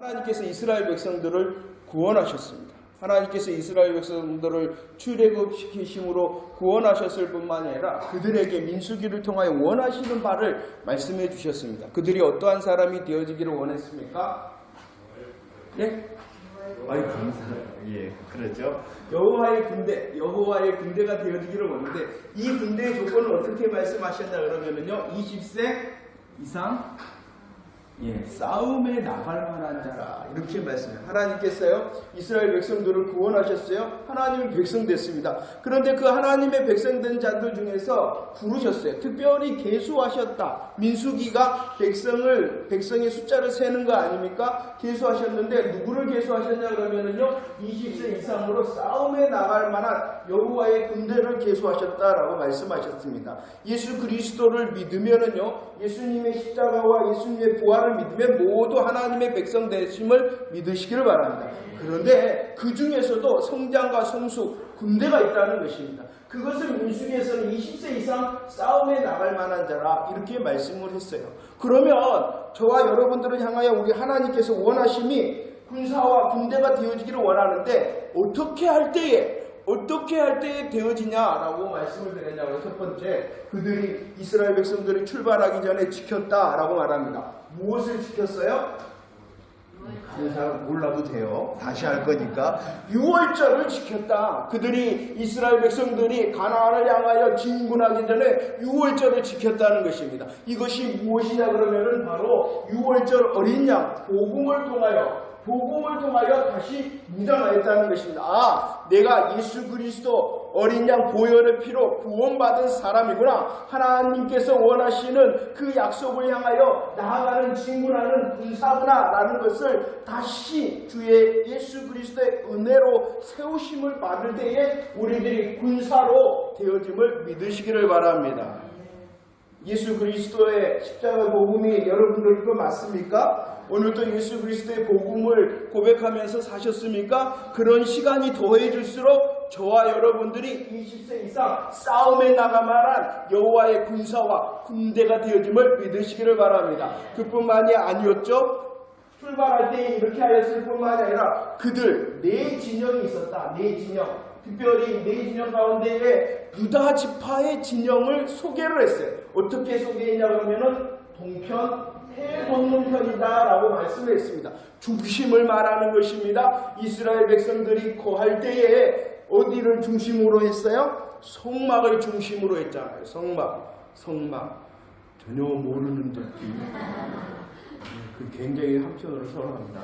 하나님께서 이스라엘 백성들을 구원하셨습니다. 하나님께서 이스라엘 백성들을 출애굽시키심으로 구원하셨을 뿐만 아니라 그들에게 민수기를 통하여 원하시는 바를 말씀해 주셨습니다. 그들이 어떠한 사람이 되어지기를 원했습니까? 예? 아이 감사해요. 예, 그렇죠. 여호와의 군대가 되어지기를 원하는데 이 군대의 조건을 어떻게 말씀하셨나 그러면은요, 20세 이상 싸움에 나갈 만한 자라 이렇게 말씀해요. 하나님께서요 이스라엘 백성들을 구원하셨어요. 하나님의 백성 됐습니다. 그런데 그 하나님의 백성된 자들 중에서 부르셨어요. 특별히 계수하셨다. 민수기가 백성의 숫자를 세는 거 아닙니까? 계수하셨는데 누구를 계수하셨냐 그러면은요 20세 이상으로 싸움에 나갈 만한 여호와의 군대를 계수하셨다라고 말씀하셨습니다. 예수 그리스도를 믿으면은요 예수님의 십자가와 예수님의 부활을 믿으면 모두 하나님의 백성 되심을 믿으시기를 바랍니다. 그런데 그 중에서도 성장과 성숙, 군대가 있다는 것입니다. 그것을 민수기에서는 20세 이상 싸움에 나갈 만한 자라 이렇게 말씀을 했어요. 그러면 저와 여러분들을 향하여 우리 하나님께서 원하심이 군사와 군대가 되어지기를 원하는데 어떻게 할 때에 되어지냐라고 말씀을 드렸냐고요. 첫 번째, 그들이 이스라엘 백성들이 출발하기 전에 지켰다라고 말합니다. 무엇을 지켰어요? 다른 사람 몰라도 돼요. 다시 할 거니까. 유월절을 지켰다. 그들이 이스라엘 백성들이 가나안을 향하여 진군하기 전에 유월절을 지켰다는 것입니다. 이것이 무엇이냐 그러면은 바로 유월절 어린 양 복음을 통하여 다시 무장하였다는 것입니다. 내가 예수 그리스도 어린 양 보혈의 피로 구원받은 사람이구나. 하나님께서 원하시는 그 약속을 향하여 나아가는 진군하는 군사구나 라는 것을 다시 주의 예수 그리스도의 은혜로 세우심을 받을 때에 우리들이 군사로 되어짐을 믿으시기를 바랍니다. 예수 그리스도의 십자가 복음이 여러분들 그거 맞습니까? 오늘도 예수 그리스도의 복음을 고백하면서 사셨습니까? 그런 시간이 더해질수록 저와 여러분들이 20세 이상 싸움에 나가만한 여호와의 군사와 군대가 되어짐을 믿으시기를 바랍니다. 그뿐만이 아니었죠? 출발할 때 이렇게 하였을 뿐만이 아니라 그들 네 진영이 있었다. 네 진영. 특별히 네 진영 가운데에 유다 지파의 진영을 소개를 했어요. 어떻게 소개했냐 그러면은 동편 해 돋는 편이다 라고 말씀을 했습니다. 중심을 말하는 것입니다. 이스라엘 백성들이 거할 때에 어디를 중심으로 했어요? 성막을 중심으로 했잖아요. 성막 전혀 모르는 느낌. 그 굉장히 한편으로 선호합니다.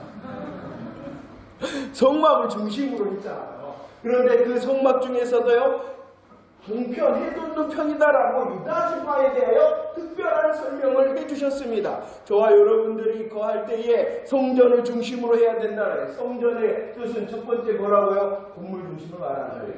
성막을 중심으로 했잖아요. 그런데 그 성막 중에서도요 동편, 해돋는 편이다라고 유다 지파에 대하여 특별한 설명을 해주셨습니다. 저와 여러분들이 거할 때에 성전을 중심으로 해야 된다는 거예요. 성전의 뜻은 첫 번째 뭐라고요? 건물 중심을 말하는 거예요.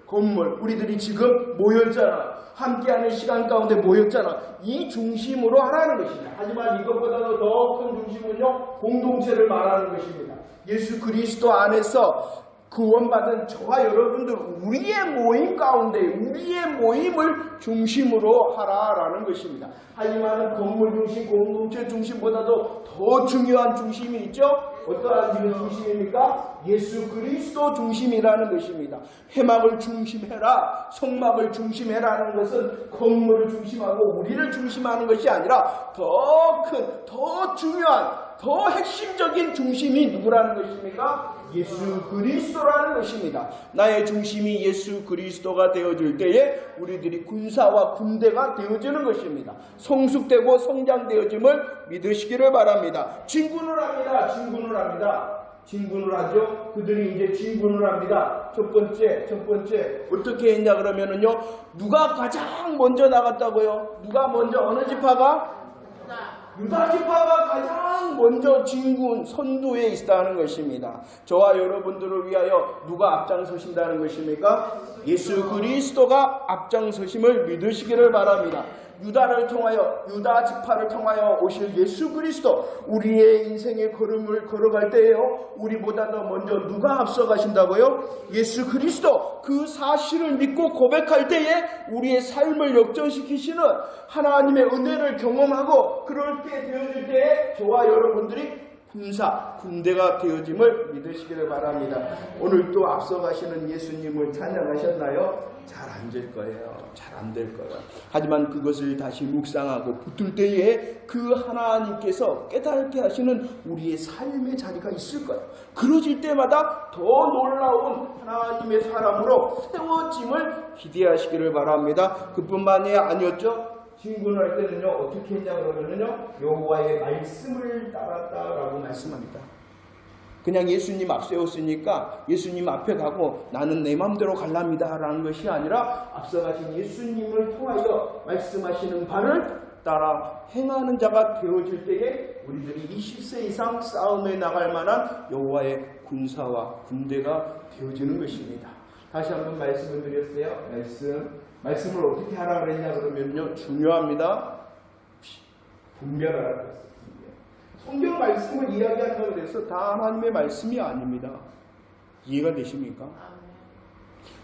건물. 우리들이 지금 모였잖아. 함께하는 시간 가운데 모였잖아. 이 중심으로 하라는 것입니다. 하지만 이것보다도 더 큰 중심은요 공동체를 말하는 것입니다. 예수 그리스도 안에서 구원받은 저와 여러분들 우리의 모임 가운데 우리의 모임을 중심으로 하라라는 것입니다. 하지만 건물 중심, 공동체 중심보다도 더 중요한 중심이 있죠. 어떠한 중심입니까? 예수 그리스도 중심이라는 것입니다. 회막을 중심해라, 성막을 중심해라는 것은 건물을 중심하고 우리를 중심하는 것이 아니라 더 큰, 더 중요한 더 핵심적인 중심이 누구라는 것입니까? 예수 그리스도라는 것입니다. 나의 중심이 예수 그리스도가 되어질 때에 우리들이 군사와 군대가 되어지는 것입니다. 성숙되고 성장되어짐을 믿으시기를 바랍니다. 진군을 하죠. 그들이 이제 진군을 합니다. 첫 번째 어떻게 했냐 그러면은요 누가 가장 먼저 나갔다고요? 누가 먼저 어느 지파가? 유다 지파가 가장 먼저 진군 선두에 있다는 것입니다. 저와 여러분들을 위하여 누가 앞장서신다는 것입니까? 예수 그리스도가 앞장서심을 믿으시기를 바랍니다. 유다를 통하여 유다 지파를 통하여 오실 예수 그리스도 우리의 인생의 걸음을 걸어갈 때에요. 우리보다 더 먼저 누가 앞서가신다고요? 예수 그리스도. 그 사실을 믿고 고백할 때에 우리의 삶을 역전시키시는 하나님의 은혜를 경험하고 그럴 때 되어질 때에 저와 여러분들이 군대가 되어짐을 믿으시기를 바랍니다. 오늘 또 앞서가시는 예수님을 찬양하셨나요? 잘 안 될 거예요. 잘 안 될 거예요. 하지만 그것을 다시 묵상하고 붙들 때에 그 하나님께서 깨닫게 하시는 우리의 삶의 자리가 있을 거예요. 그러질 때마다 더 놀라운 하나님의 사람으로 세워짐을 기대하시기를 바랍니다. 그뿐만이 아니었죠. 진군할 때는요 어떻게 했냐 그러면요 여호와의 말씀을 따랐다라고 말씀합니다. 그냥 예수님 앞세웠으니까 예수님 앞에 가고 나는 내 맘대로 갈랍니다 라는 것이 아니라 앞서가신 예수님을 통하여 말씀하시는 바를 따라 행하는 자가 되어질 때에 우리들이 20세 이상 싸움에 나갈 만한 여호와의 군사와 군대가 되어지는 것입니다. 다시 한번 말씀을 드렸어요. 말씀을 어떻게 하라 그랬냐 그러면요 중요합니다. 분별하라 그랬어요. 성경 말씀을 이야기한다고 해서 다 하나님의 말씀이 아닙니다. 이해가 되십니까?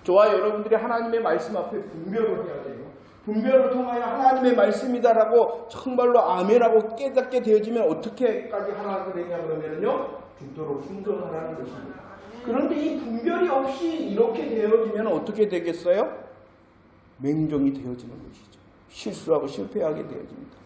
저와 여러분들이 하나님의 말씀 앞에 분별을 해야 돼요. 분별을 통하여 하나님의 말씀이다라고 정말로 아멘하고 깨닫게 되어지면 어떻게까지 하라 그랬냐 그러면요 죽도록 순종하라는 것입니다. 그런데 이 분별이 없이 이렇게 되어지면 어떻게 되겠어요? 맹종이 되어지는 것이죠. 실수하고 실패하게 되어집니다.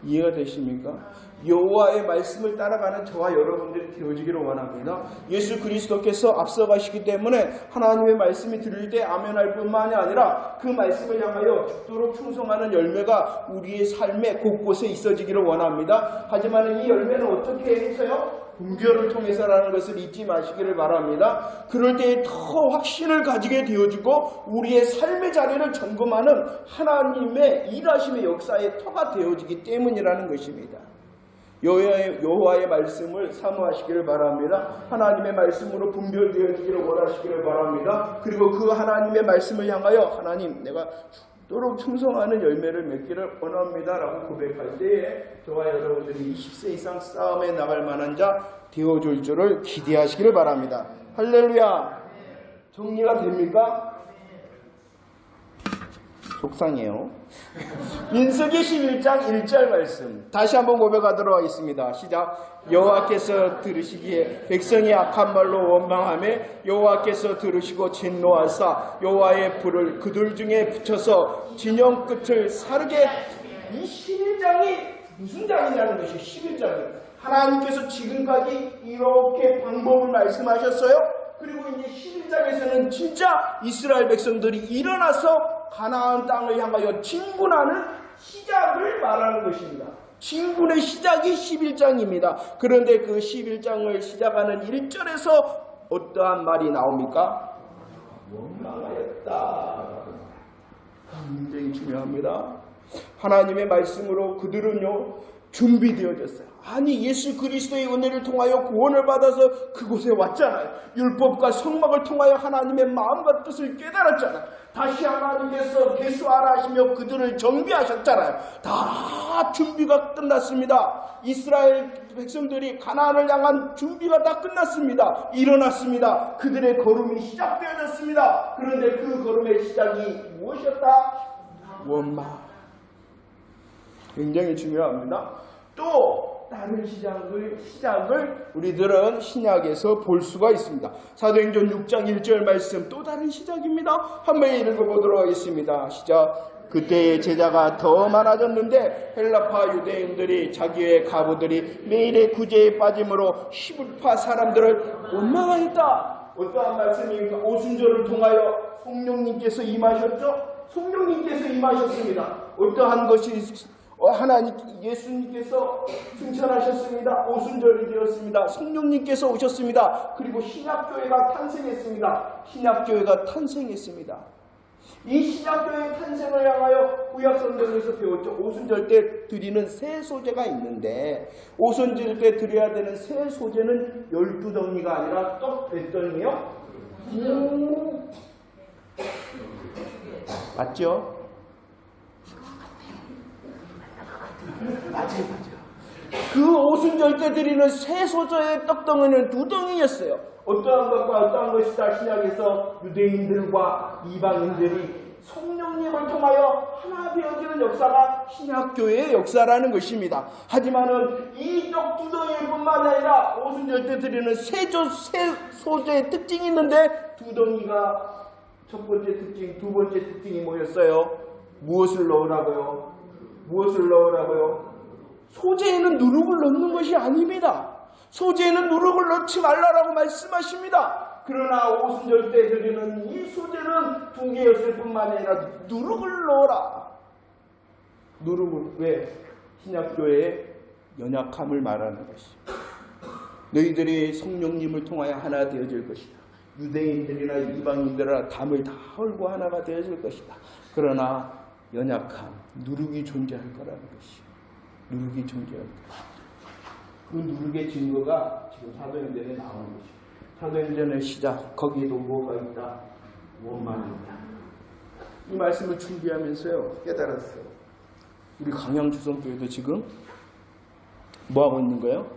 이해가 되십니까? 여호와의 말씀을 따라가는 저와 여러분들이 되어지기를 원합니다. 예수 그리스도께서 앞서가시기 때문에 하나님의 말씀이 들릴 때 아멘할 뿐만이 아니라 그 말씀을 향하여 죽도록 충성하는 열매가 우리의 삶의 곳곳에 있어지기를 원합니다. 하지만 이 열매는 어떻게 해서요? 분별을 통해서라는 것을 잊지 마시기를 바랍니다. 그럴 때에 더 확신을 가지게 되어지고 우리의 삶의 자리를 점검하는 하나님의 일하심의 역사의 터가 되어지기 때문이라는 것입니다. 여호와의 말씀을 사모하시기를 바랍니다. 하나님의 말씀으로 분별되어지기를 원하시기를 바랍니다. 그리고 그 하나님의 말씀을 향하여 하나님 내가 죽도록 충성하는 열매를 맺기를 원합니다 라고 고백할 때에 저와 여러분들이 20세 이상 싸움에 나갈 만한 자 되어줄 줄을 기대하시기를 바랍니다. 할렐루야. 정리가 됩니까? 속상해요. 민수기 11장 1절 말씀 다시 한번 고백하도록 하겠습니다. 시작. 여호와께서 들으시기에 백성이 악한 말로 원망하며 여호와께서 들으시고 진노하사 여호와의 불을 그들 중에 붙여서 진영 끝을 사르게. 이 11장이 무슨 장이냐는 것이 11장이에요. 하나님께서 지금까지 이렇게 방법을 말씀하셨어요. 그리고 이제 11장에서는 진짜 이스라엘 백성들이 일어나서 가나안 땅을 향하여 진군하는 시작을 말하는 것입니다. 진군의 시작이 11장입니다. 그런데 그 11장을 시작하는 1절에서 어떠한 말이 나옵니까? 원망하였다. 굉장히 중요합니다. 하나님의 말씀으로 그들은요 준비되어졌어요. 아니 예수 그리스도의 은혜를 통하여 구원을 받아서 그곳에 왔잖아요. 율법과 성막을 통하여 하나님의 마음과 뜻을 깨달았잖아요. 다시 하나님께서 계수하라 하시며 그들을 정비하셨잖아요. 다 준비가 끝났습니다. 이스라엘 백성들이 가나안을 향한 준비가 다 끝났습니다. 일어났습니다. 그들의 걸음이 시작되어졌습니다. 그런데 그 걸음의 시작이 무엇이었다? 원망. 굉장히 중요합니다. 또 다른 시작을 우리들은 신약에서 볼 수가 있습니다. 사도행전 6장 1절 말씀 또 다른 시작입니다. 한번 읽어보도록 하겠습니다. 시작. 그때의 제자가 더 많아졌는데 헬라파 유대인들이 자기의 가부들이 매일의 구제에 빠짐으로 히브리파 사람들을 원망하였다. 어떠한 말씀입니까? 오순절을 통하여 성령님께서 임하셨죠? 성령님께서 임하셨습니다. 어떠한 것이 하나님 예수님께서 승천하셨습니다. 오순절이 되었습니다. 성령님께서 오셨습니다. 그리고 신약교회가 탄생했습니다. 신약교회가 탄생했습니다. 이 신약교회의 탄생을 향하여 구약성경에서 배웠죠. 오순절 때 드리는 새 소제가 있는데 오순절 때 드려야 되는 새 소제는 12덩이가 아니라 떡 몇 덩이요? 맞죠? 맞아요. 그 오순절때 드리는 세 소저의 떡덩이는 두 덩이였어요. 어떠한 것과 어떠한 것이다. 신약에서 유대인들과 이방인들이 성령님을 통하여 하나 되어지는 역사가 신약교회의 역사라는 것입니다. 하지만은 이 떡 두 덩이일 뿐만 아니라 오순절 때 드리는 세 소저의 특징이 있는데 두 덩이가 첫 번째 특징, 두 번째 특징이 뭐였어요? 무엇을 넣으라고요? 무엇을 넣으라고요? 소재에는 누룩을 넣는 것이 아닙니다. 소재에는 누룩을 넣지 말라라고 말씀하십니다. 그러나 오순절 때 드리는 이 소재는 두 개였을 뿐만 아니라 누룩을 넣어라. 누룩을 왜? 신약교회의 연약함을 말하는 것입니다. 너희들이 성령님을 통하여 하나 되어질 것이다. 유대인들이나 이방인들이나 담을 다 헐고 하나가 되어질 것이다. 그러나 연약함, 누룩이 존재할 거라는 것이요. 누룩이 존재할 것이다. 그 누룩의 증거가 지금 사도행전에 나오는 것이죠. 사도행전의 시작, 거기에도 뭐가 있다? 원망이 있다. 이 말씀을 준비하면서요 깨달았어요. 우리 강양주성교회도 지금 뭐하고 있는 거예요?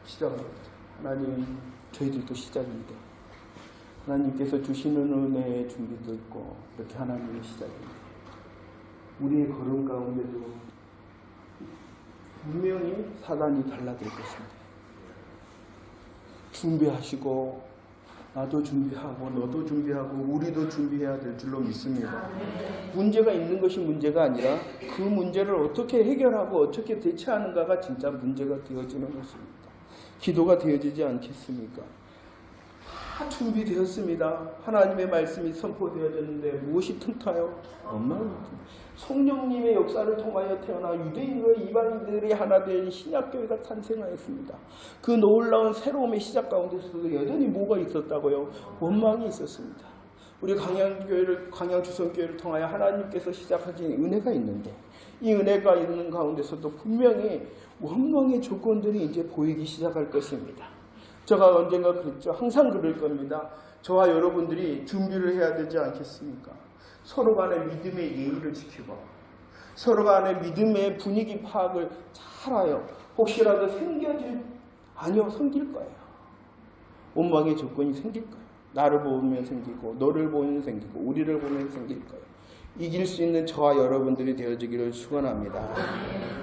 시작합니다. 하나님, 저희들도 시작인데 하나님께서 주시는 은혜의 준비도 있고 이렇게 하나님의 시작입니다. 우리의 걸음 가운데도 분명히 사단이 달라들 것입니다. 준비하시고 나도 준비하고 너도 준비하고 우리도 준비해야 될 줄로 믿습니다. 문제가 있는 것이 문제가 아니라 그 문제를 어떻게 해결하고 어떻게 대처하는가가 진짜 문제가 되어지는 것입니다. 기도가 되어지지 않겠습니까? 다 준비되었습니다. 하나님의 말씀이 선포되어졌는데 무엇이 틈타요? 성령님의 역사를 통하여 태어나 유대인과 이방인들이 하나 된 신약교회가 탄생하였습니다. 그 놀라운 새로움의 시작 가운데서도 여전히 뭐가 있었다고요? 원망이 있었습니다. 우리 강양주성교회를 통하여 하나님께서 시작하신 은혜가 있는데 이 은혜가 있는 가운데서도 분명히 원망의 조건들이 이제 보이기 시작할 것입니다. 제가 언젠가 그랬죠. 항상 그럴 겁니다. 저와 여러분들이 준비를 해야 되지 않겠습니까? 서로 간의 믿음의 예의를 지키고 서로 간의 믿음의 분위기 파악을 잘하여 혹시라도 생길 거예요. 원망의 조건이 생길 거예요. 나를 보면 생기고 너를 보면 생기고 우리를 보면 생길 거예요. 이길 수 있는 저와 여러분들이 되어지기를 축원합니다.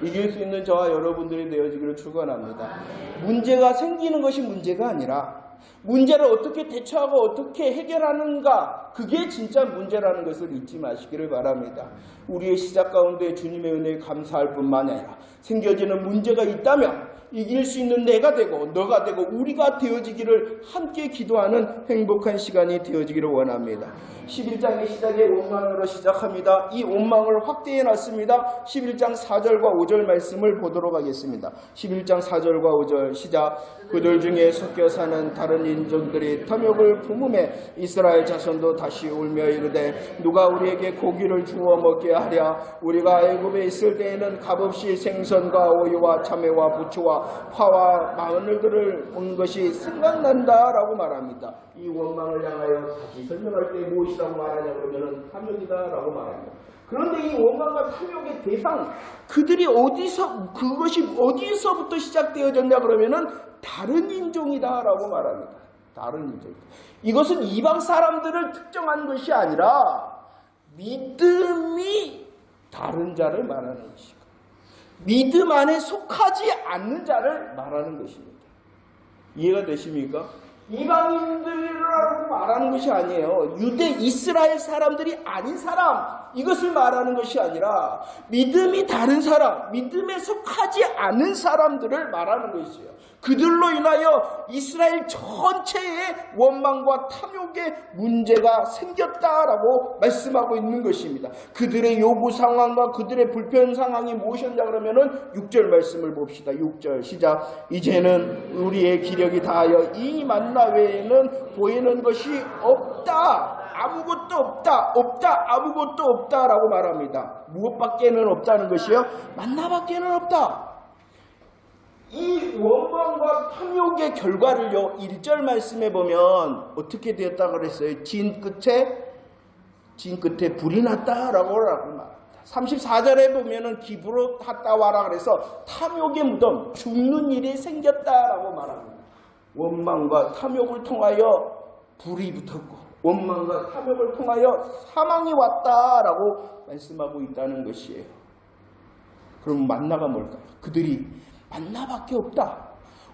이길 수 있는 저와 여러분들이 되어지기를 축원합니다. 문제가 생기는 것이 문제가 아니라 문제를 어떻게 대처하고 어떻게 해결하는가, 그게 진짜 문제라는 것을 잊지 마시기를 바랍니다. 우리의 시작 가운데 주님의 은혜에 감사할 뿐만 아니라 생겨지는 문제가 있다면 이길 수 있는 내가 되고 너가 되고 우리가 되어지기를 함께 기도하는 행복한 시간이 되어지기를 원합니다. 11장의 시작에 원망으로 시작합니다. 이 원망을 확대해 놨습니다. 11장 4절과 5절 말씀을 보도록 하겠습니다. 11장 4절과 5절 시작. 그들 중에 섞여 사는 다른 인종들이 탐욕을 품음에 이스라엘 자손도 다시 울며 이르되 누가 우리에게 고기를 주워 먹게 하랴. 우리가 애굽에 있을 때에는 값없이 생선과 오이와 참외와 부추와 파와 마늘들을 온 것이 생각난다라고 말합니다. 이 원망을 향하여 다시 설명할 때 무엇이라고 말하냐 그러면 탐욕이다라고 말합니다. 그런데 이 원망과 탐욕의 대상, 그것이 어디서부터 시작되어졌냐 그러면은 다른 인종이다라고 말합니다. 다른 인종이다. 이것은 이방 사람들을 특정한 것이 아니라 믿음이 다른 자를 말하는 것입니다. 믿음 안에 속하지 않는 자를 말하는 것입니다. 이해가 되십니까? 이방인들이라고 말하는 것이 아니에요. 이스라엘 사람들이 아닌 사람, 이것을 말하는 것이 아니라 믿음이 다른 사람, 믿음에 속하지 않은 사람들을 말하는 것이에요. 그들로 인하여 이스라엘 전체의 원망과 탐욕의 문제가 생겼다라고 말씀하고 있는 것입니다. 그들의 요구 상황과 그들의 불편 상황이 무엇이었냐 그러면은 6절 말씀을 봅시다. 6절 시작. 이제는 우리의 기력이 다하여 이 만나 외에는 보이는 것이 없다. 아무것도 없다. 아무것도 없다라고 말합니다. 무엇밖에는 없다는 것이요? 만나밖에는 없다. 이 원망과 탐욕의 결과를요 1절 말씀에 보면 어떻게 되었다고 그랬어요? 진 끝에 진 끝에 불이 났다라고 말합니다. 34절에 보면은 기브로 갔다 와라 그래서 탐욕의 무덤, 죽는 일이 생겼다라고 말합니다. 원망과 탐욕을 통하여 불이 붙었고 원망과 탐욕을 통하여 사망이 왔다라고 말씀하고 있다는 것이에요. 그럼 만나가 뭘까요? 그들이 만나밖에 없다.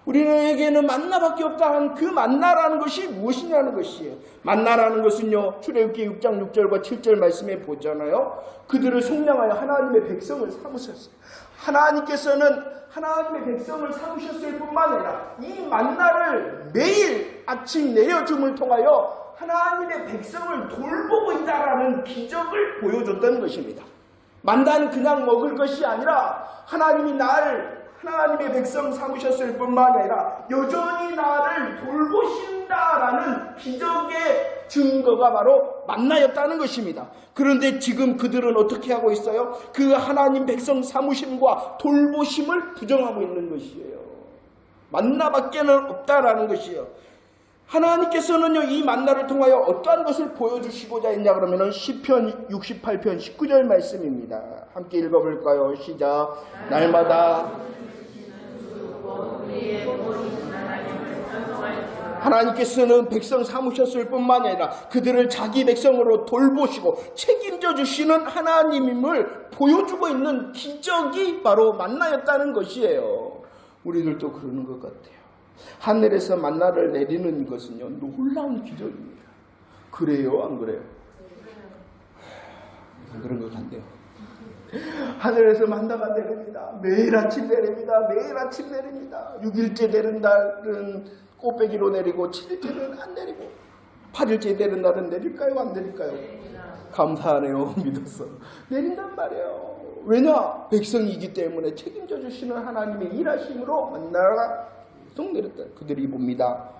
우리에게는 만나밖에 없다 한 그 만나라는 것이 무엇이냐는 것이에요. 만나라는 것은요, 출애굽기 6장 6절과 7절 말씀에 보잖아요. 그들을 속량하여 하나님의 백성을 삼으셨어요. 하나님께서는 하나님의 백성을 삼으셨을 뿐만 아니라 이 만나를 매일 아침 내려줌을 통하여 하나님의 백성을 돌보고 있다라는 기적을 보여줬던 것입니다. 만나는 그냥 먹을 것이 아니라 하나님이 나를 하나님의 백성 삼으셨을 뿐만 아니라 여전히 나를 돌보신다라는 기적의 증거가 바로 만나였다는 것입니다. 그런데 지금 그들은 어떻게 하고 있어요? 그 하나님 백성 삼으심과 돌보심을 부정하고 있는 것이에요. 만나밖에는 없다라는 것이에요. 하나님께서는요, 이 만나를 통하여 어떠한 것을 보여주시고자 했냐 그러면은 시편 68편 19절 말씀입니다. 함께 읽어볼까요? 시작. 날마다 하나님께서는 백성 삼으셨을 뿐만 아니라 그들을 자기 백성으로 돌보시고 책임져 주시는 하나님임을 보여주고 있는 기적이 바로 만나였다는 것이에요. 우리들도 그러는 것 같아요. 하늘에서 만나를 내리는 것은요, 놀라운 기적입니다. 그래요? 안 그래요? 그런 것 같네요. 하늘에서 만나가 내립니다. 매일 아침 내립니다. 매일 아침 내립니다. 6일째 되는 날은 꽃배기로 내리고 7일째는 안 내리고 8일째 되는 날은 내릴까요? 안 내릴까요? 감사하네요. 믿었어. 내린단 말이에요. 왜냐? 백성이기 때문에 책임져 주시는 하나님의 일하심으로 만나가 쭉 내렸다. 그들이 봅니다.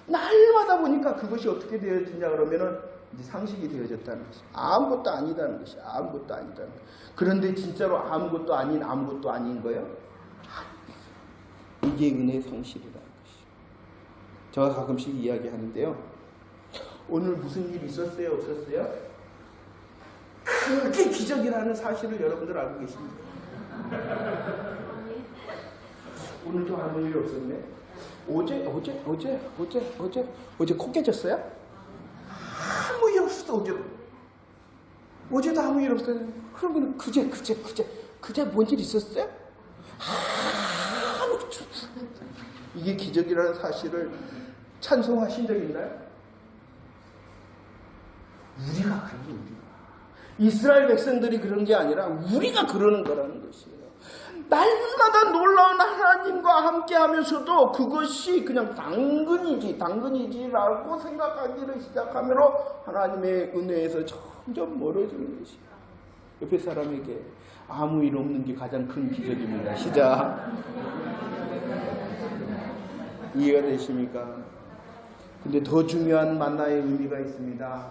날마다 보니까 그것이 어떻게 되어지냐 그러면은 이제 상식이 되어졌다는 것이 아무것도 아니다는 것이 아무것도 아니다는 것. 그런데 진짜로 아무것도 아닌 거예요. 이게 은혜의 성실이라는 것이. 제가 가끔씩 이야기하는데요. 오늘 무슨 일이 있었어요? 없었어요? 그게 기적이라는 사실을 여러분들 알고 계십니까? 오늘 좀 아무 일이 없었네. 어제 코 깨졌어요? 아무 일 없었어. 어제도 아무 일 없어요. 그러면 그제 뭔 일 있었어요? 이게 기적이라는 사실을 찬송하신 적 있나요? 우리가 그런 게 우리가. 이스라엘 백성들이 그런 게 아니라 우리가 그러는 거라는 것이에요. 날마다 놀라운 하나님과 함께 하면서도 그것이 그냥 당근이지라고 생각하기를 시작하므로 하나님의 은혜에서 점점 멀어지는 것이에요. 옆에 사람에게 아무 일 없는 게 가장 큰 기적입니다. 시작. 이해가 되십니까? 근데 더 중요한 만나의 의미가 있습니다.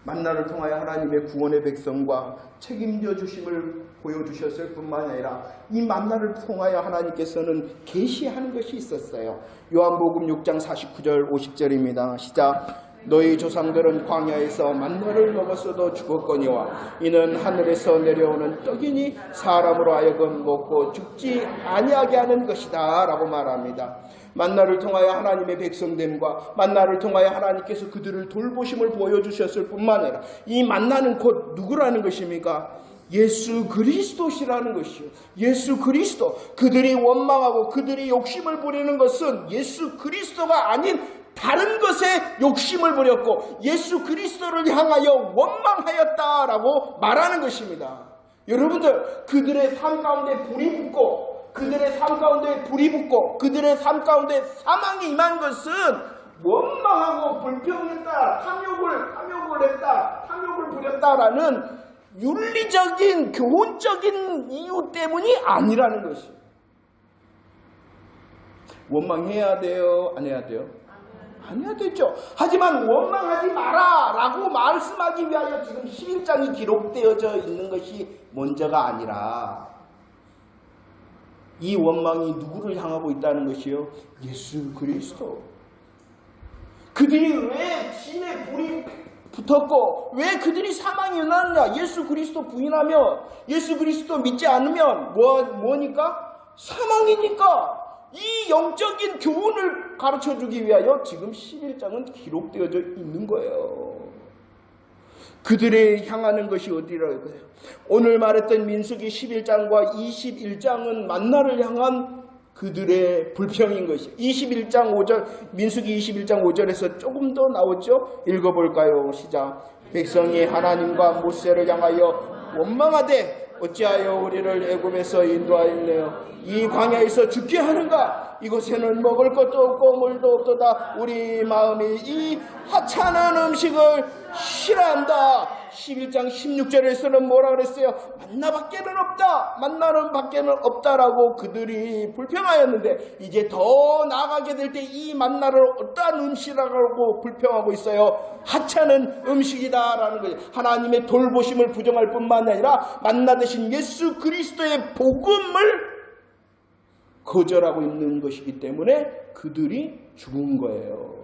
만나를 통하여 하나님의 구원의 백성과 책임져 주심을 보여주셨을 뿐만 아니라 이 만나를 통하여 하나님께서는 계시하는 것이 있었어요. 요한복음 6장 49절 50절입니다. 시작. 너희 조상들은 광야에서 만나를 먹었어도 죽었거니와 이는 하늘에서 내려오는 떡이니 사람으로 하여금 먹고 죽지 아니하게 하는 것이다 라고 말합니다. 만나를 통하여 하나님의 백성됨과 만나를 통하여 하나님께서 그들을 돌보심을 보여주셨을 뿐만 아니라 이 만나는 곧 누구라는 것입니까? 예수 그리스도시라는 것이요. 예수 그리스도. 그들이 원망하고 그들이 욕심을 부리는 것은 예수 그리스도가 아닌 다른 것에 욕심을 부렸고 예수 그리스도를 향하여 원망하였다라고 말하는 것입니다. 여러분들, 그들의 삶 가운데 불이 붙고 그들의 삶 가운데 사망이 임한 것은 원망하고 불평했다, 탐욕을 부렸다라는 윤리적인 교훈적인 이유 때문이 아니라는 것이에요. 원망해야 돼요? 안 해야 돼요? 안 해야 되죠. 하지만 원망하지 마라 라고 말씀하기 위하여 지금 11장이 기록되어져 있는 것이 먼저가 아니라 이 원망이 누구를 향하고 있다는 것이요? 예수 그리스도. 그들이 왜 진의 불이 붙었고, 왜 그들이 사망이 일어났느냐? 예수 그리스도 부인하면, 예수 그리스도 믿지 않으면 뭐니까? 사망이니까. 이 영적인 교훈을 가르쳐주기 위하여 지금 11장은 기록되어져 있는 거예요. 그들의 향하는 것이 어디라고 해요? 오늘 말했던 민수기 11장과 21장은 만나를 향한 그들의 불평인 것이 21장 5절, 민수기 21장 5절에서 조금 더 나오죠? 읽어볼까요? 시작. 백성이 하나님과 모세를 향하여 원망하되 어찌하여 우리를 애굽에서 인도하였네요. 이 광야에서 죽게 하는가? 이곳에는 먹을 것도 없고 물도 없도다. 우리 마음이 이 하찮은 음식을 싫어한다. 11장 16절에서는 뭐라 그랬어요? 만나 밖에는 없다. 만나는 밖에는 없다라고 그들이 불평하였는데 이제 더 나아가게 될 때 이 만나를 어떠한 음식이라고 불평하고 있어요. 하찮은 음식이다라는 거예요. 하나님의 돌보심을 부정할 뿐만 아니라 만나 대신 예수 그리스도의 복음을 거절하고 있는 것이기 때문에 그들이 죽은 거예요.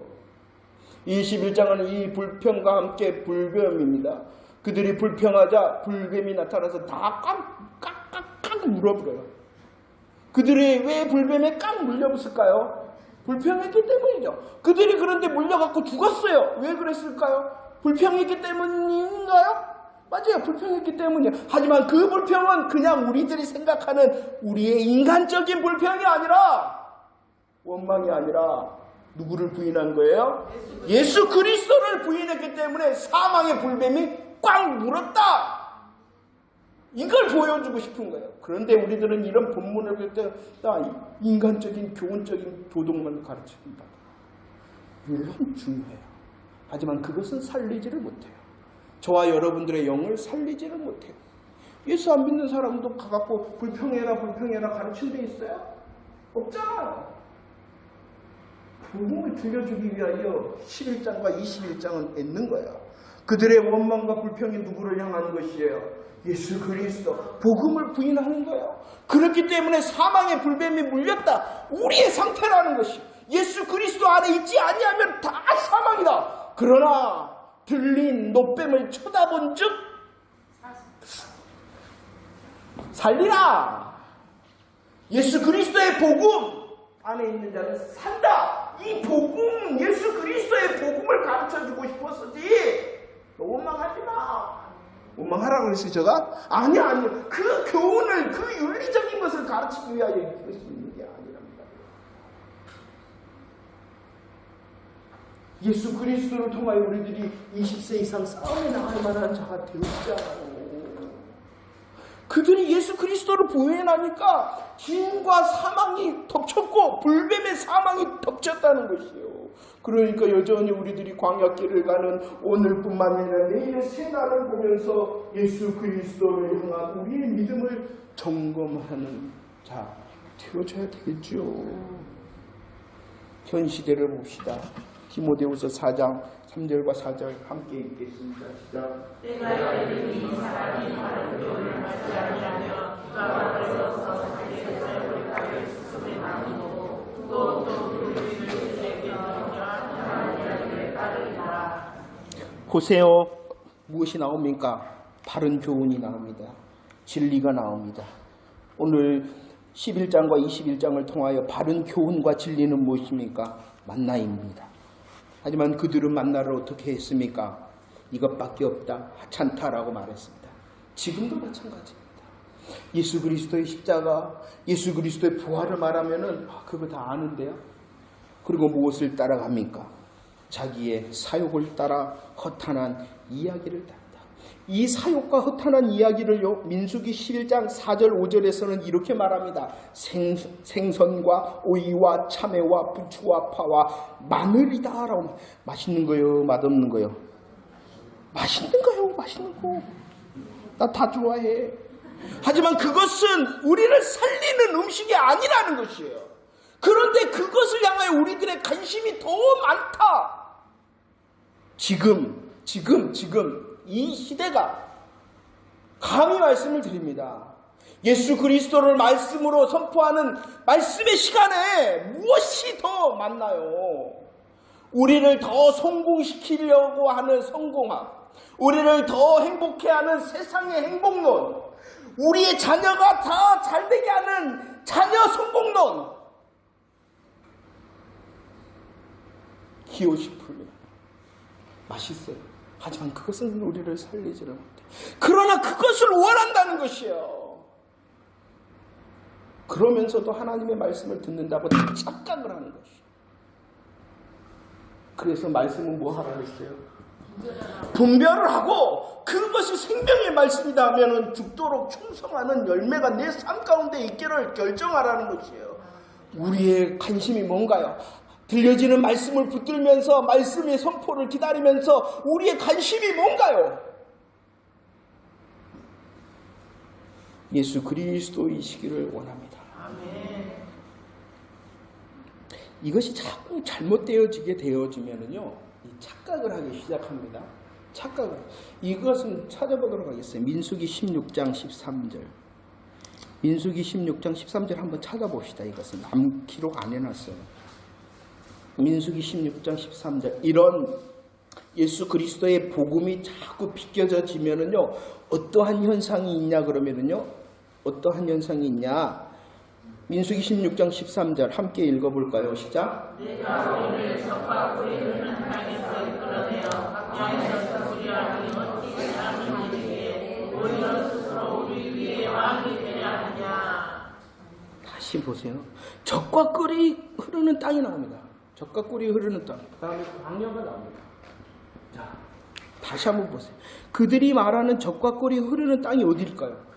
21장은 이 불평과 함께 불뱀입니다. 그들이 불평하자 불뱀이 나타나서 다 깍깍깍 물어버려요. 그들이 왜 불뱀에 깍 물려붙을까요? 불평했기 때문이죠. 그들이 그런데 물려갖고 죽었어요. 왜 그랬을까요? 불평했기 때문인가요? 맞아요. 불평했기 때문이에요. 하지만 그 불평은 그냥 우리들이 생각하는 우리의 인간적인 불평이 아니라, 원망이 아니라 누구를 부인한 거예요? 예수 그리스도를 부인했기 때문에 사망의 불뱀이 꽉 물었다. 이걸 보여주고 싶은 거예요. 그런데 우리들은 이런 본문을 볼 때 인간적인 교훈적인 도덕만 가르칩니다. 물론 중요해요. 하지만 그것은 살리지를 못해요. 저와 여러분들의 영을 살리지를 못해요. 예수 안 믿는 사람도 가갖고 불평해라 가르친 데 있어요? 없잖아요. 복음을 들려주기 위하여 11장과 21장은 있는 거예요. 그들의 원망과 불평이 누구를 향하는 것이에요? 예수 그리스도, 복음을 부인하는 거예요. 그렇기 때문에 사망의 불뱀이 물렸다. 우리의 상태라는 것이 예수 그리스도 안에 있지 아니하면 다 사망이다. 그러나 들린 노뱀을 쳐다본 즉 살리라. 예수 그리스도의 복음 안에 있는 자는 산다. 이 복음, 예수 그리스도의 복음을 가르쳐주고 싶었지. 너 원망하지 마. 원망하라고 그랬어요, 제가? 아니요. 그 교훈을, 그 윤리적인 것을 가르치기 위하여 이길 수 있는 게 아니랍니다. 예수 그리스도를 통하여 우리들이 20세 이상 싸움에 나갈 만한 자가 되었잖아요. 그들이 예수 그리스도를 부인하니까 진과 사망이 덮쳤고 불뱀의 사망이 덮쳤다는 것이에요. 그러니까 여전히 우리들이 광야길을 가는 오늘뿐만 아니라 내일의 새날을 보면서 예수 그리스도를 향한 우리의 믿음을 점검하는 자 되어줘야 되겠죠. 현 시대를 봅시다. 디모데후서 4장 3절과 4절 함께 읽겠습니다. 시작. 때가 이르니 사람이 바른 교훈을 받지 아니하며 그가 벌어서 자기 세상을 가게 스스로 나누고 또 그들을 세계하며 하나님의 따르리라. 보세요. 무엇이 나옵니까? 바른 교훈이 나옵니다. 진리가 나옵니다. 오늘 11장과 21장을 통하여 바른 교훈과 진리는 무엇입니까? 만나입니다. 하지만 그들은 만나를 어떻게 했습니까? 이것밖에 없다. 하찮다라고 말했습니다. 지금도 마찬가지입니다. 예수 그리스도의 십자가, 예수 그리스도의 부활을 말하면은 그거 다 아는데요. 그리고 무엇을 따라갑니까? 자기의 사욕을 따라 허탄한 이야기를 따른다. 이 사욕과 허탄한 이야기를요, 민수기 11장 4절 5절에서는 이렇게 말합니다. 생선과 오이와 참외와 부추와 파와 마늘이다 라고. 맛있는 거요, 맛없는 거요? 맛있는 거요, 맛있는 거. 나 다 좋아해. 하지만 그것은 우리를 살리는 음식이 아니라는 것이에요. 그런데 그것을 향하여 우리들의 관심이 더 많다. 지금 이 시대가 감히 말씀을 드립니다. 예수 그리스도를 말씀으로 선포하는 말씀의 시간에 무엇이 더 많나요? 우리를 더 성공시키려고 하는 성공학, 우리를 더 행복해하는 세상의 행복론, 우리의 자녀가 다 잘되게 하는 자녀 성공론, 기호식품이 맛있어요. 하지만 그것은 우리를 살리지를 못해. 그러나 그것을 원한다는 것이에요. 그러면서도 하나님의 말씀을 듣는다고 착각을 하는 것이에요. 그래서 말씀은 뭐 하라고 했어요? 분별을 하고 그것이 생명의 말씀이다 하면은 죽도록 충성하는 열매가 내 삶 가운데 있기를 결정하라는 것이에요. 우리의 관심이 뭔가요? 들려지는 말씀을 붙들면서 말씀의 선포를 기다리면서 우리의 관심이 뭔가요? 예수 그리스도이시기를 원합니다. 이것이 자꾸 잘못되어지게 되어지면은요, 착각을 하기 시작합니다. 착각을. 이것은 찾아보도록 하겠어요. 민수기 16장 13절. 민수기 16장 13절 한번 찾아봅시다. 이것은 기록 안 해놨어요. 민수기 16장 13절. 이런 예수 그리스도의 복음이 자꾸 비껴져지면은요, 어떠한 현상이 있냐 그러면은요, 어떠한 현상이 있냐? 민수기 16장 13절 함께 읽어볼까요? 시작. 내가 우리를 적과 뿌리를 땅에서 이끌어내어 광야에서 우리와 멋지게 하는 이에게 우리는 스스로 우리 위에 왕이 되려 하냐. 다시 보세요. 적과 꿀이 흐르는 땅이 나옵니다. 적과 꿀이 흐르는 땅. 그 다음에 광야가 나옵니다. 자, 다시 한번 보세요. 그들이 말하는 적과 꿀이 흐르는 땅이 어디일까요?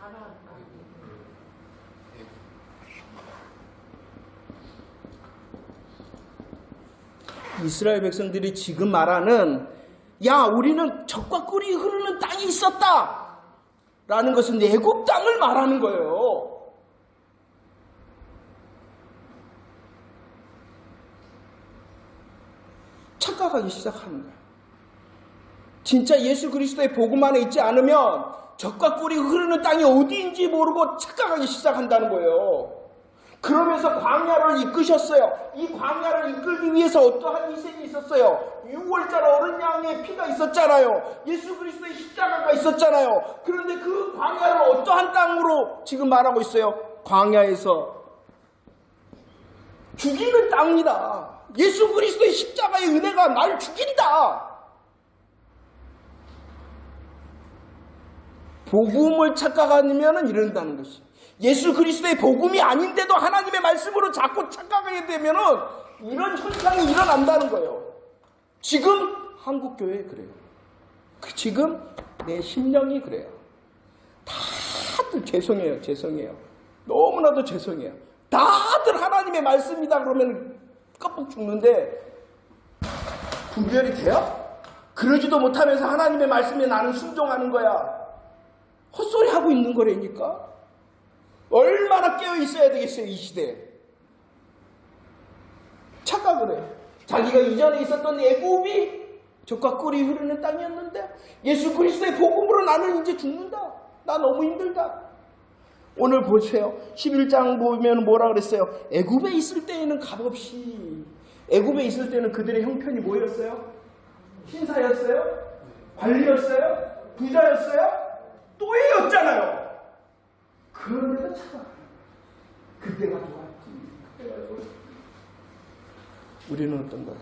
이스라엘 백성들이 지금 말하는 야 우리는 적과 꿀이 흐르는 땅이 있었다 라는 것은 애굽 땅을 말하는 거예요. 착각하기 시작하는 거예요. 진짜 예수 그리스도의 복음 안에 있지 않으면 적과 꿀이 흐르는 땅이 어디인지 모르고 착각하기 시작한다는 거예요. 그러면서 광야를 이끄셨어요. 이 광야를 이끌기 위해서 어떠한 희생이 있었어요? 6월절 어린 양의 피가 있었잖아요. 예수 그리스도의 십자가가 있었잖아요. 그런데 그 광야를 어떠한 땅으로 지금 말하고 있어요? 광야에서 죽이는 땅이다. 예수 그리스도의 십자가의 은혜가 날 죽인다. 복음을 착각하면 이런다는 것이. 예수 그리스도의 복음이 아닌데도 하나님의 말씀으로 자꾸 착각하게 되면 이런 현상이 일어난다는 거예요. 지금 한국교회 그래요. 지금 내 심령이 그래요. 다들 죄송해요. 너무나도 죄송해요. 다들 하나님의 말씀이다 그러면 껍벅 죽는데 분별이 돼요? 그러지도 못하면서 하나님의 말씀에 나는 순종하는 거야. 헛소리 하고 있는 거라니까. 얼마나 깨어 있어야 되겠어요, 이 시대에. 착각을 해. 자기가 이전에 있었던 애굽이 적과 꿀이 흐르는 땅이었는데 예수 그리스도의 복음으로 나는 이제 죽는다. 나 너무 힘들다. 오늘 보세요. 11장 보면 뭐라 그랬어요? 애굽에 있을 때에는 값없이, 애굽에 있을 때는 그들의 형편이 뭐였어요? 신사였어요? 관리였어요? 부자였어요? 또해였잖아요. 그런데도 착각. 그때가 좋았지. 우리는 어떤가요?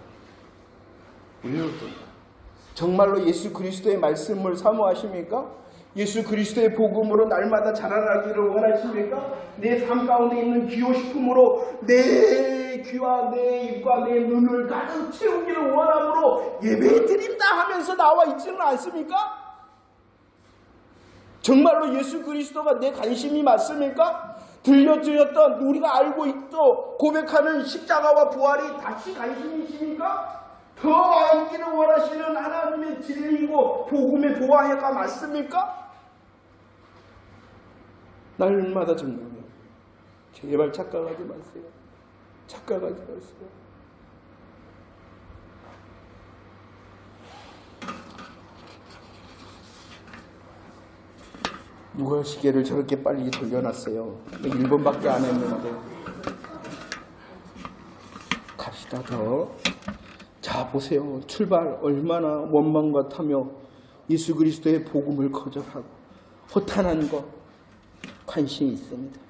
정말로 예수 그리스도의 말씀을 사모하십니까? 예수 그리스도의 복음으로 날마다 자라나기를 원하십니까? 내 삶 가운데 있는 기호식품으로 내 귀와 내 입과 내 눈을 가득 채우기를 원함으로 예배드린다 하면서 나와 있지는 않습니까? 정말로 예수 그리스도가 내 관심이 맞습니까? 들려드렸던 우리가 알고 있고 고백하는 십자가와 부활이 다시 관심이십니까? 더 알기를 원하시는 하나님의 진리이고 복음의 보화해가 맞습니까? 날마다 증명해요. 제발 착각하지 마세요. 착각하지 마세요. 누가 시계를 저렇게 빨리 돌려놨어요. 1분밖에 안 했는데. 갑시다 더. 자, 자, 보세요. 출발 얼마나 원망과 타며 예수 그리스도의 복음을 거절하고 허탄한 것 관심이 있습니다.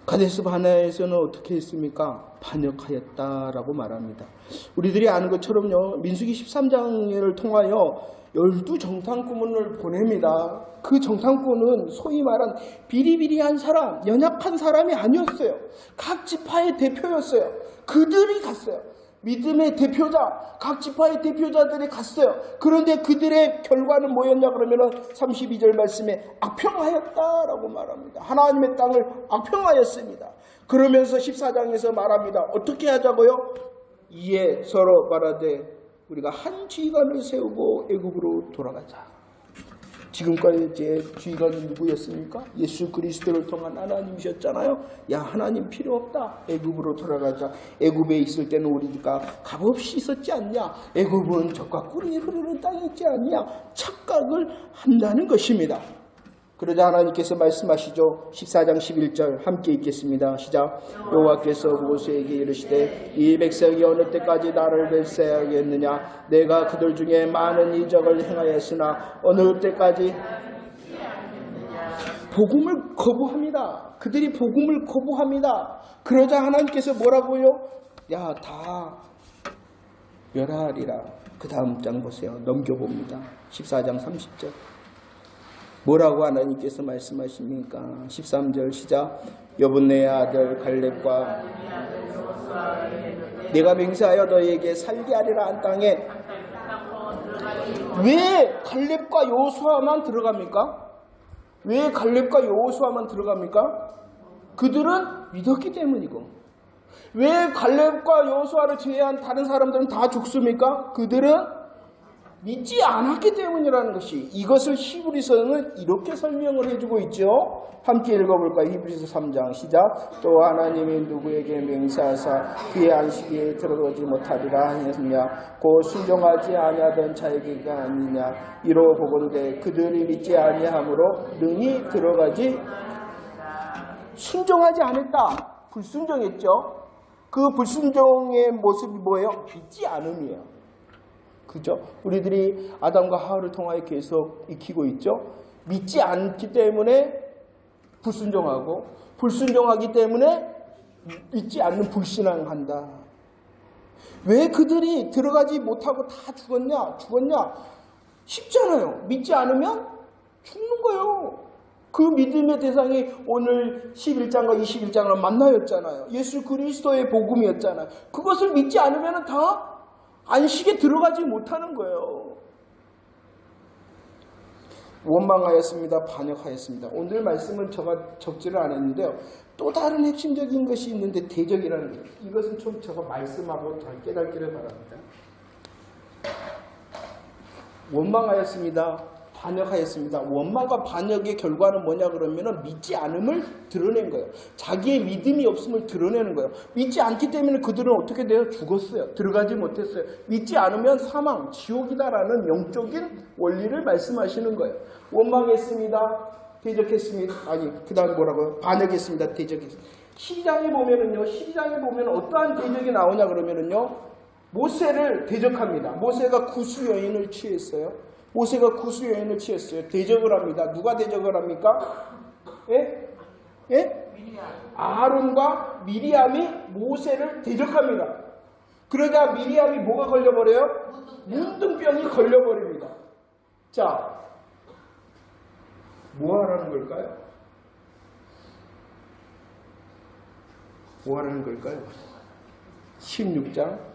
가데스 바네아에서는 어떻게 했습니까? 반역하였다라고 말합니다. 우리들이 아는 것처럼요. 민수기 13장을 통하여 12정탐꾼을 보냅니다. 그 정탐꾼은 소위 말한 비리비리한 사람, 연약한 사람이 아니었어요. 각 지파의 대표였어요. 그들이 갔어요. 믿음의 대표자, 각 지파의 대표자들이 갔어요. 그런데 그들의 결과는 뭐였냐 그러면은 32절 말씀에 악평하였다라고 말합니다. 하나님의 땅을 악평하였습니다. 그러면서 14장에서 말합니다. 어떻게 하자고요? 이에 서로 말하되 우리가 한 지휘관을 세우고 애굽으로 돌아가자. 지금까지 지휘관은 누구였습니까? 예수 그리스도를 통한 하나님이셨잖아요. 야, 하나님 필요 없다. 애굽으로 돌아가자. 애굽에 있을 때는 우리가 값없이 있었지 않냐. 애굽은 젖과 꿀이 흐르는 땅이었지 않냐. 착각을 한다는 것입니다. 그러자 하나님께서 말씀하시죠. 14장 11절 함께 읽겠습니다. 시작. 여호와께서 모세에게 이르시되 이 백성이 어느 때까지 나를 멸시하겠느냐. 내가 그들 중에 많은 이적을 행하였으나 어느 때까지 복음을 거부합니다. 그들이 복음을 거부합니다. 그러자 하나님께서 뭐라고요? 야, 다 멸하리라. 그 다음 장 보세요. 넘겨봅니다. 14장 30절. 뭐라고 하나님께서 말씀하십니까? 13절 시작. 여분네의 아들 갈렙과 내가 맹세하여 너희에게 살게 하리라 한 땅에 왜 갈렙과 여호수아만 들어갑니까? 왜 갈렙과 여호수아만 들어갑니까? 그들은 믿었기 때문이고. 왜 갈렙과 여호수아를 제외한 다른 사람들은 다 죽습니까? 그들은 믿지 않았기 때문이라는 것이, 이것을 히브리서는 이렇게 설명을 해주고 있죠. 함께 읽어볼까요? 히브리서 3장 시작. 또 하나님이 누구에게 맹세하사 그의 안식에 들어오지 못하리라 하였느냐. 곧 순종하지 아니하던 자에게가 아니냐. 이로 보건대 그들이 믿지 아니함으로 능히 들어가지. 순종하지 않았다. 불순종했죠. 그 불순종의 모습이 뭐예요? 믿지 않음이에요. 그죠? 우리들이 아담과 하와를 통하여 계속 익히고 있죠. 믿지 않기 때문에 불순종하고, 불순종하기 때문에 믿지 않는 불신앙한다. 왜 그들이 들어가지 못하고 다 죽었냐? 쉽잖아요. 믿지 않으면 죽는 거예요. 그 믿음의 대상이 오늘 11장과 21장을 만나였잖아요. 예수 그리스도의 복음이었잖아요. 그것을 믿지 않으면 다 안식에 들어가지 못하는 거예요. 원망하였습니다. 반역하였습니다. 오늘 말씀은 제가 적지를 않았는데요. 또 다른 핵심적인 것이 있는데 대적이라는 거예요. 이것은 좀 제가 말씀하고 잘 깨닫기를 바랍니다. 원망하였습니다. 반역하였습니다. 원망과 반역의 결과는 뭐냐 그러면 믿지 않음을 드러낸 거예요. 자기의 믿음이 없음을 드러내는 거예요. 믿지 않기 때문에 그들은 어떻게 돼요? 죽었어요. 들어가지 못했어요. 믿지 않으면 사망, 지옥이다라는 영적인 원리를 말씀하시는 거예요. 원망했습니다. 대적했습니다. 아니, 그 다음에 뭐라고요? 반역했습니다. 대적했습니다. 12장에 보면 어떠한 대적이 나오냐 그러면은요, 모세를 대적합니다. 모세가 구수 여인을 취했어요. 대적을 합니다. 누가 대적을 합니까? 예? 아론과 미리암이 모세를 대적합니다. 그러자 미리암이 뭐가 걸려버려요? 문둥병이 걸려버립니다. 자, 뭐 하라는 걸까요?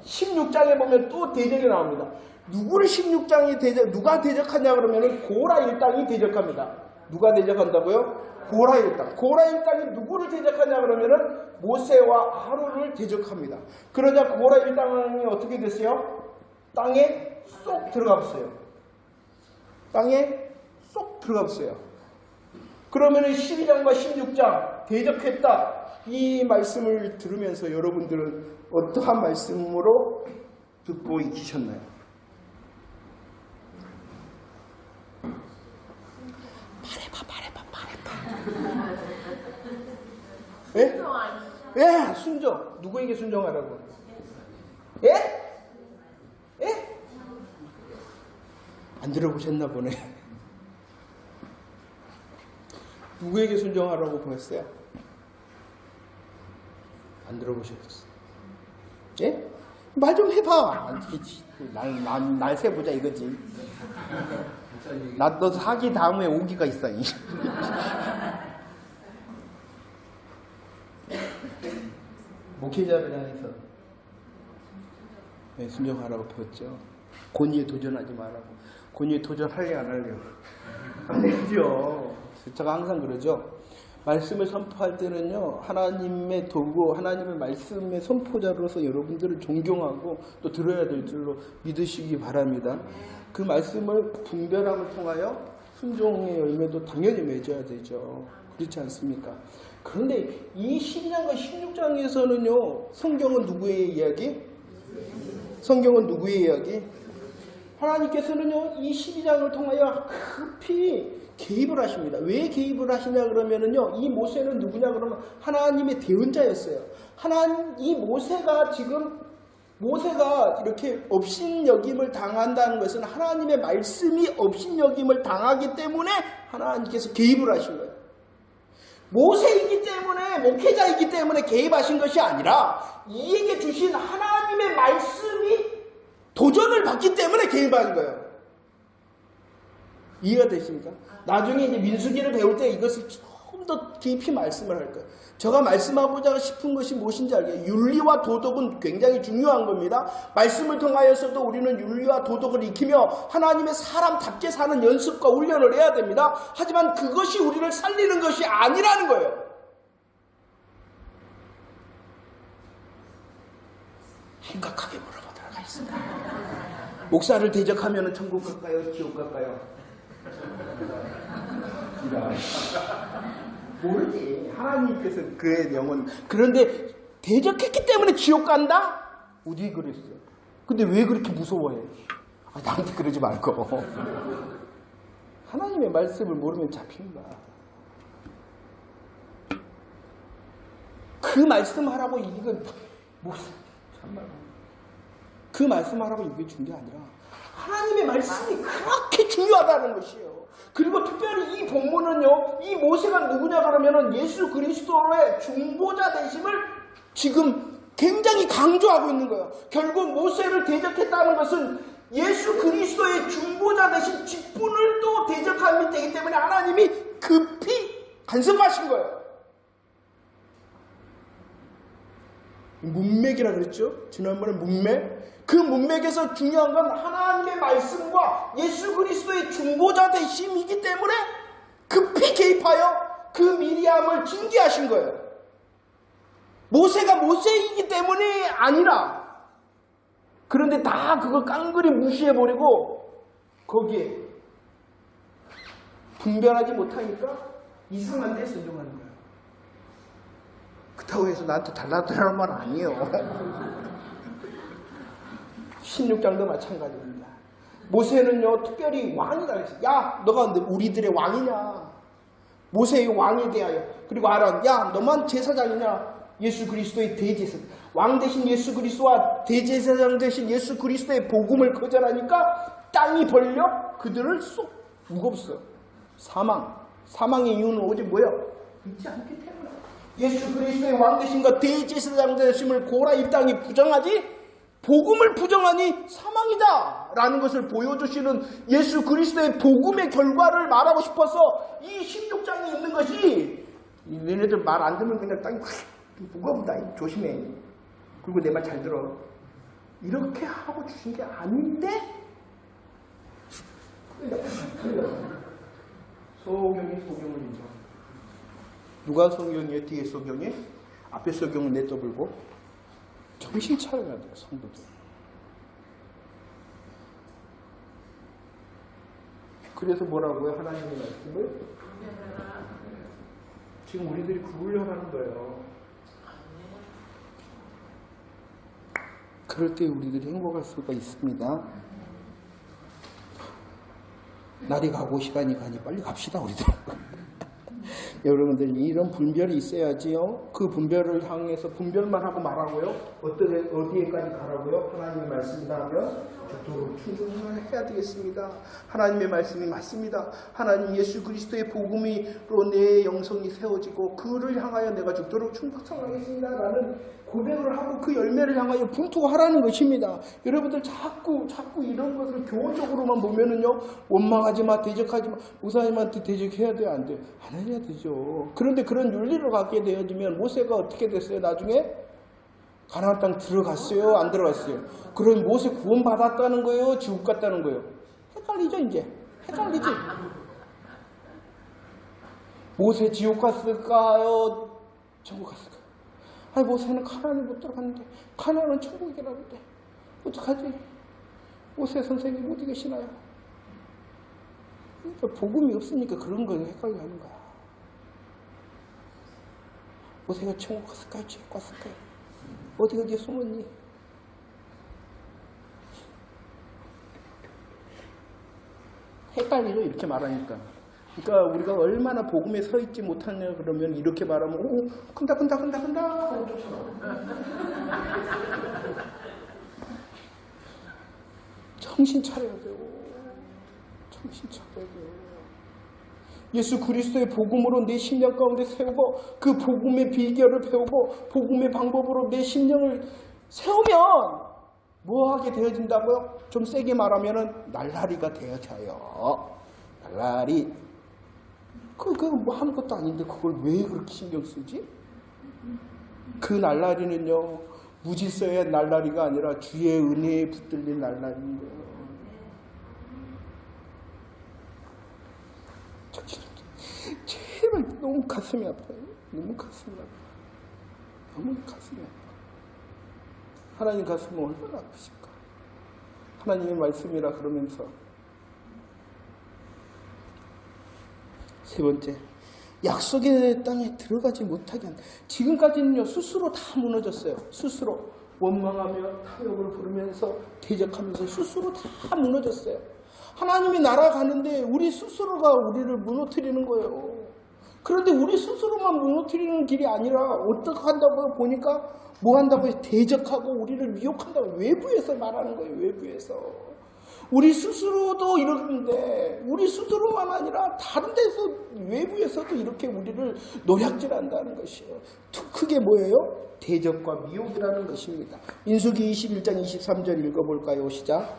16장에 보면 또 대적이 나옵니다. 누구를 16장이 누가 대적하냐 그러면은 고라 일당이 대적합니다. 누가 대적한다고요? 고라 일당. 고라 일당이 누구를 대적하냐 그러면은 모세와 아론을 대적합니다. 그러자 고라 일당이 어떻게 됐어요? 땅에 쏙 들어갔어요. 그러면은 12장과 16장 대적했다. 이 말씀을 들으면서 여러분들은 어떠한 말씀으로 듣고 익히셨나요? 말해봐. 예? 순종. 누구에게 순종하라고? 예? 안 들어보셨나 보네. 누구에게 순종하라고 보냈어요? 안 들어보셨어. 예? 말 좀 해봐. 날 세보자 이거지. 너 사기 다음에 오기가 있어. 목회자를 향해서 네, 순종하라고 배웠죠. 권위에 도전하지 말라고. 권위에 도전할래 안 할래요? 안 되죠. 제가 항상 그러죠. 말씀을 선포할 때는요, 하나님의 도구, 하나님의 말씀의 선포자로서 여러분들을 존경하고 또 들어야 될 줄로 믿으시기 바랍니다. 그 말씀을 분별함을 통하여 순종의 열매도 당연히 맺어야 되죠. 그렇지 않습니까? 그런데 이 12장과 16장에서는요, 성경은 누구의 이야기? 성경은 누구의 이야기? 하나님께서는요, 이 12장을 통하여 급히 개입을 하십니다. 왜 개입을 하시냐 그러면은요, 이 모세는 누구냐 그러면 하나님의 대언자였어요. 이 모세가 이렇게 업신여김을 당한다는 것은 하나님의 말씀이 업신여김을 당하기 때문에 하나님께서 개입을 하신 거예요. 모세이기 때문에, 목회자이기 때문에 개입하신 것이 아니라 이에게 주신 하나님의 말씀이 도전을 받기 때문에 개입하는 거예요. 이해가 되십니까? 나중에 이제 민수기를 배울 때 이것을 조금 더 깊이 말씀을 할 거예요. 제가 말씀하고자 싶은 것이 무엇인지 알게요. 윤리와 도덕은 굉장히 중요한 겁니다. 말씀을 통하여서도 우리는 윤리와 도덕을 익히며 하나님의 사람답게 사는 연습과 훈련을 해야 됩니다. 하지만 그것이 우리를 살리는 것이 아니라는 거예요. 심각하게 물어보도록 하겠습니다. 목사를 대적하면 천국 갈까요? 지옥 갈까요? 모르지. 하나님께서 그의 영혼. 그런데 대적했기 때문에 지옥 간다? 어디 그랬어요? 근데 왜 그렇게 무서워해? 나한테 그러지 말고. 하나님의 말씀을 모르면 잡힌다. 그 말씀하라고 이건 참말. 그 말씀하라고 이게 준 게 아니라 하나님의 말씀이 그렇게 중요하다는 것이에요. 그리고 특별히 이 본문은요, 이 모세가 누구냐 그러면은 예수 그리스도의 중보자 되심을 지금 굉장히 강조하고 있는 거예요. 결국 모세를 대적했다는 것은 예수 그리스도의 중보자 되신 직분을 또 대적함이 되기 때문에 하나님이 급히 간섭하신 거예요. 문맥이라 그랬죠? 지난번에 문맥. 그 문맥에서 중요한 건 하나님의 말씀과 예수 그리스도의 중보자 되심이기 때문에 급히 개입하여 그 미리암을 징계하신 거예요. 모세가 모세이기 때문이 아니라. 그런데 다 그걸 깡그리 무시해버리고 거기에 분별하지 못하니까 이상한 데 순종하는 거예요. 그렇다고 해서 나한테 달라들라는 말 아니에요. 16장도 마찬가지입니다. 모세는요, 특별히 왕이다 그랬어요. 야, 너가 우리들의 왕이냐? 모세의 왕에 대하여. 그리고 아론, 야, 너만 제사장이냐? 예수 그리스도의 대제사장. 왕 대신 예수 그리스도와 대제사장 대신 예수 그리스도의 복음을 거절하니까 땅이 벌려 그들을 쏙 무겁어. 사망의 이유는 오직 뭐야? 믿지 않기 때문에. 예수 그리스도의 왕 대신과 대제사장 되심을 고라 이 땅이 부정하지? 복음을 부정하니 사망이다 라는 것을 보여주시는 예수 그리스도의 복음의 결과를 말하고 싶어서 이 16장에 있는 것이 너네들 말 안 듣는 그냥 땅이 무겁다. 조심해. 그리고 내 말 잘 들어. 이렇게 하고 주신 게 아닌데 소경이 소경을 인정. 누가 소경이에요? 뒤에 소경이? 앞에 소경은 내떠불고. 정신 차려야 돼요, 성도들. 그래서 뭐라고요? 하나님의 말씀을 지금 우리들이 구분하는 거예요. 그럴 때 우리들이 행복할 수가 있습니다. 날이 가고 시간이 가니 빨리 갑시다, 우리들. 여러분들 이런 분별이 있어야지요. 그 분별을 향해서 분별만 하고 말하고요. 어디에까지 가라고요? 하나님의 말씀이다 하면 죽도록 충성을 해야 되겠습니다. 하나님의 말씀이 맞습니다. 하나님 예수 그리스도의 복음으로 내 영성이 세워지고 그를 향하여 내가 죽도록 충성하겠습니다 라는 고백을 하고 그 열매를 향하여 분투하라는 것입니다. 여러분들 자꾸 이런 것을 교훈적으로만 보면은요, 원망하지 마, 대적하지 마, 목사님한테 대적해야 돼요, 안 돼요? 안 해야 되죠. 그런데 그런 윤리를 갖게 되어지면 모세가 어떻게 됐어요? 나중에 가나안 땅 들어갔어요, 안 들어갔어요? 그럼 모세 구원 받았다는 거예요, 지옥 갔다는 거예요? 헷갈리죠, 이제? 헷갈리지? 모세 지옥 갔을까요? 천국 갔을까요? 아니, 모세는 가나안에 못 들어갔는데, 가나안은 천국이라는데, 어떡하지? 모세 선생님 못 이기시나요? 그러니까 복음이 없으니까 그런 거 헷갈려 하는 거야. 모세가 천국 갔을까요? 지옥 갔을까요? 어디에 숨었니? 헷갈리죠, 이렇게 말하니까. 그러니까 우리가 얼마나 복음에 서 있지 못하냐 그러면 이렇게 말하면 오, 큰다 하고 쫓아가. 정신 차려야 돼요. 정신 차려야 돼요. 예수 그리스도의 복음으로 내 심령 가운데 세우고 그 복음의 비결을 배우고 복음의 방법으로 내 심령을 세우면 뭐하게 되어진다고요? 좀 세게 말하면은 날라리가 되어져요. 날라리. 그거 뭐 하는 것도 아닌데 그걸 왜 그렇게 신경 쓰지? 그 날라리는요, 무질서의 날라리가 아니라 주의 은혜에 붙들린 날라리인 거예요. 제발 너무 가슴이 아파요. 너무 가슴이 아파요. 너무 가슴이 아파요. 하나님 가슴은 얼마나 아프실까? 하나님의 말씀이라 그러면서 세 번째, 약속의 땅에 들어가지 못하게 한. 지금까지는요, 스스로 다 무너졌어요. 스스로 원망하며 타협을 부르면서 대적하면서 스스로 다 무너졌어요. 하나님이 날아가는데 우리 스스로가 우리를 무너뜨리는 거예요. 그런데 우리 스스로만 무너뜨리는 길이 아니라 어떻게 한다고 보니까 뭐 한다고 해서 대적하고 우리를 미혹한다고 외부에서 말하는 거예요. 외부에서. 우리 스스로도 이러는데 우리 스스로만 아니라 다른 데서 외부에서도 이렇게 우리를 노략질한다는 것이에요. 크게 뭐예요? 대적과 미혹이라는 것입니다. 민수기 21장 23절 읽어볼까요? 시작.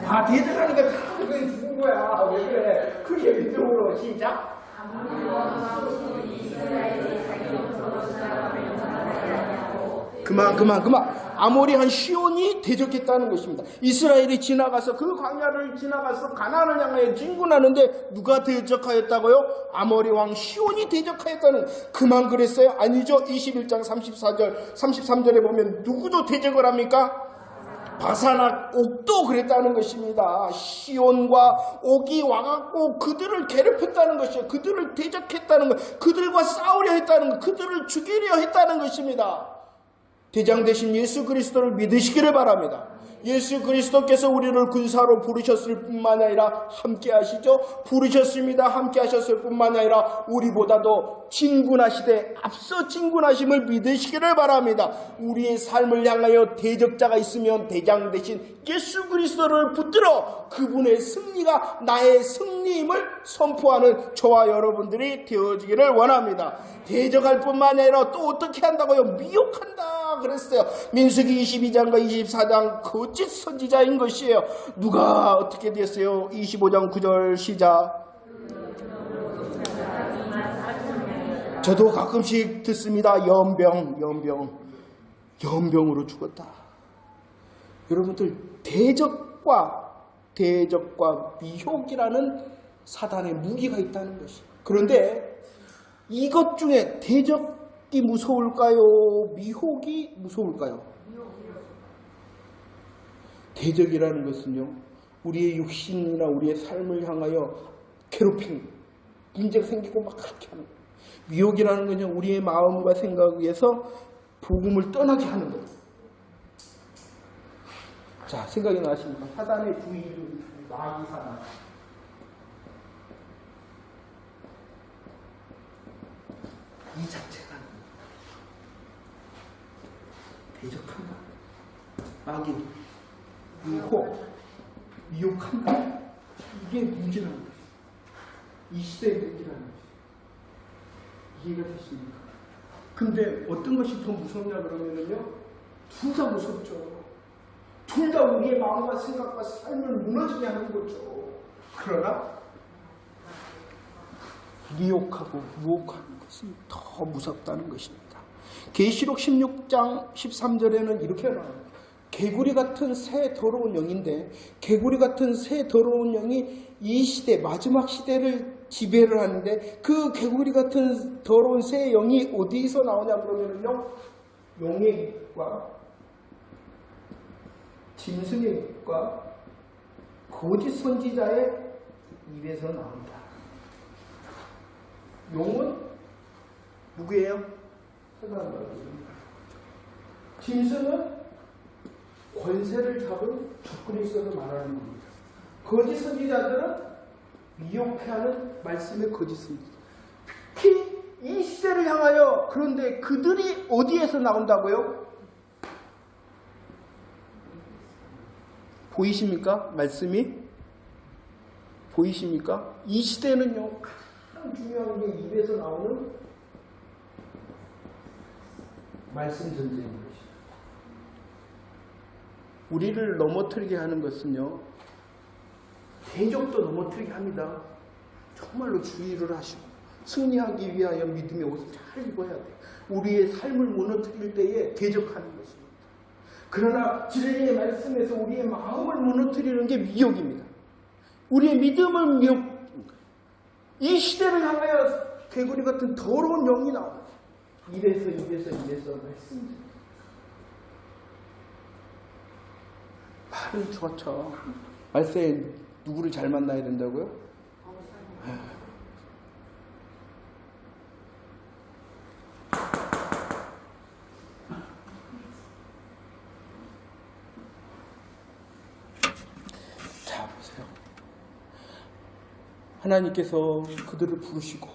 아, 대적하니까 다 그게 죽은 거야. 왜 그래? 그게 믿음으로 시작. 그만. 아모리한 시온이 대적했다는 것입니다. 이스라엘이 지나가서 그 광야를 지나가서 가나안을 향하여 진군하는데 누가 대적하였다고요? 아모리 왕 시온이 대적하였다는. 그만 그랬어요? 아니죠. 21장 33절에 보면 누구도 대적을 합니까? 바산악 옥도 그랬다는 것입니다. 시온과 옥이 와갖고 그들을 괴롭혔다는 것이에요. 그들을 대적했다는 것, 그들과 싸우려 했다는 것, 그들을 죽이려 했다는 것입니다. 대장 되신 예수 그리스도를 믿으시기를 바랍니다. 예수 그리스도께서 우리를 군사로 부르셨을 뿐만 아니라 함께 하시죠. 부르셨습니다. 함께 하셨을 뿐만 아니라 우리보다도 진군하시되 앞서 진군하심을 믿으시기를 바랍니다. 우리의 삶을 향하여 대적자가 있으면 대장 되신 예수 그리스도를 붙들어 그분의 승리가 나의 승리임을 선포하는 저와 여러분들이 되어지기를 원합니다. 대적할 뿐만 아니라 또 어떻게 한다고요? 미혹한다 그랬어요. 민수기 22장과 24장 거짓 선지자인 것이에요. 누가 어떻게 됐어요? 25장 9절 시작. 저도 가끔씩 듣습니다. 연병으로 죽었다. 여러분들, 대적과 미혹이라는 사단의 무기가 있다는 것이에요. 그런데 이것 중에 대적이 무서울까요? 미혹이 무서울까요? 대적이라는 것은요, 우리의 육신이나 우리의 삶을 향하여 괴롭히는, 문제가 생기고 막 그렇게 하는 거예요. 미혹이라는 것은 우리의 마음과 생각에서 복음을 떠나게 하는 거예요. 자, 생각이 나십니까? 사단의 두 이름이 마귀 사단. 이 자체가 대적한다. 악이 미혹한다. 이게 문제라는 거예요. 이 시대의 문제라는 거예요. 이해가 되십니까? 근데 어떤 것이 더 무섭냐 그러면요, 둘 다 무섭죠. 둘 다 우리의 마음과 생각과 삶을 무너지게 하는 거죠. 그러나 미혹하고 유혹하는 것은 더 무섭다는 것입니다. 계시록 16장 13절에는 이렇게 나와요. 개구리 같은 새 더러운 영인데, 개구리 같은 새 더러운 영이 이 시대, 마지막 시대를 지배를 하는데, 그 개구리 같은 더러운 새 영이 어디서 나오냐 그러면요, 용의 입과 짐승의 입과 거짓 선지자의 입에서 나온다. 용은 누구예요? 사단입니다. 짐승은 권세를 잡은 주권이 있어서 말하는 겁니다. 거짓 선지자들은 미혹하는 말씀의 거짓 선지자. 특히 이 시대를 향하여, 그런데 그들이 어디에서 나온다고요? 보이십니까? 말씀이? 보이십니까? 이 시대는요, 가장 중요한 게 입에서 나오는 말씀 전쟁인 것입니다. 우리를 넘어뜨리게 하는 것은요, 대적도 넘어뜨리게 합니다. 정말로 주의를 하시고 승리하기 위하여 믿음의 옷을 잘 입어야 돼요. 우리의 삶을 무너뜨릴 때에 대적하는 것입니다. 그러나 진리의 말씀에서 우리의 마음을 무너뜨리는 게 미혹입니다. 우리의 믿음은 미혹입니다. 이 시대를 향하여 개구리 같은 더러운 영이 나옵니다. 입에서 말씀입니다. 말은 좋죠. 말세에 누구를 잘 만나야 된다고요? 자, 보세요. 하나님께서 그들을 부르시고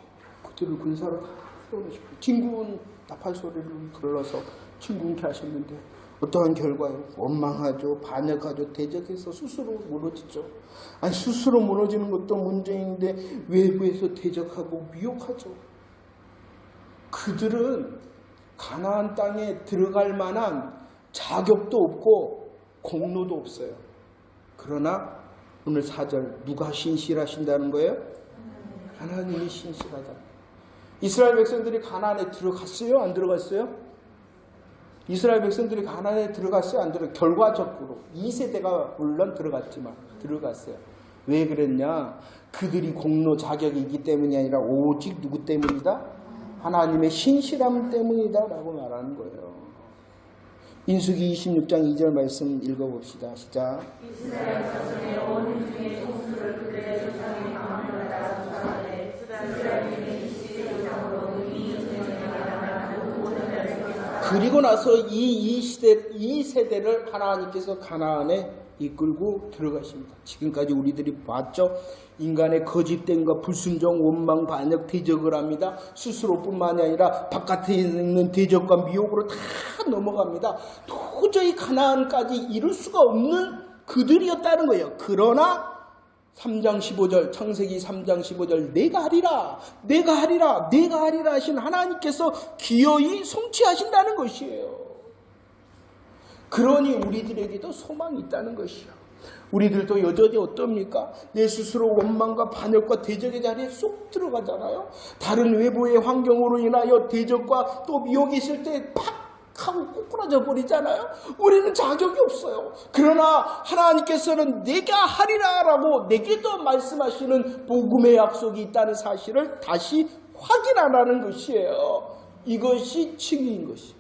그들을 군사로 다 끌어내시고 진군 나팔 소리를 불러서 진군케 하셨는데 어떠한 결과요? 원망하죠, 반역하죠, 대적해서 스스로 무너지죠. 아니, 스스로 무너지는 것도 문제인데 외부에서 대적하고 미혹하죠. 그들은 가나안 땅에 들어갈 만한 자격도 없고 공로도 없어요. 그러나 오늘 4절 누가 신실하신다는 거예요? 하나님이 신실하다. 이스라엘 백성들이 가나안에 들어갔어요? 안 들어갔어요? 이스라엘 백성들이 가나안에 들어갔어요? 안 들어갔어요? 결과적으로 2세대가 물론 들어갔지만 들어갔어요. 왜 그랬냐? 그들이 공로 자격이 있기 때문이 아니라 오직 누구 때문이다? 하나님의 신실함 때문이다 라고 말하는 거예요. 민수기 26장 2절 말씀 읽어봅시다. 시작. 이스라엘 자손의 온 중에 총수를 그들의 조상의 가문을 따라 조사하되 이스라엘의 이시의 조상으로 이 은혜에 나타나는 모든 백성이 그리고 나서 이 세대를 하나님께서 가나안에 이끌고 들어가십니다. 지금까지 우리들이 봤죠. 인간의 거짓됨과 불순종, 원망, 반역, 대적을 합니다. 스스로뿐만이 아니라 바깥에 있는 대적과 미혹으로 다 넘어갑니다. 도저히 가나안까지 이룰 수가 없는 그들이었다는 거예요. 그러나 3장 15절, 창세기 3장 15절, 내가 하리라 하신 하나님께서 기어이 성취하신다는 것이에요. 그러니 우리들에게도 소망이 있다는 것이요. 우리들도 여전히 어떻습니까? 내 스스로 원망과 반역과 대적의 자리에 쏙 들어가잖아요. 다른 외부의 환경으로 인하여 대적과 또 미혹이 있을 때 팍 하고 꼬꾸라져 버리잖아요. 우리는 자격이 없어요. 그러나 하나님께서는 내가 하리라라고 내게도 말씀하시는 복음의 약속이 있다는 사실을 다시 확인하라는 것이에요. 이것이 칭의인 것이에요.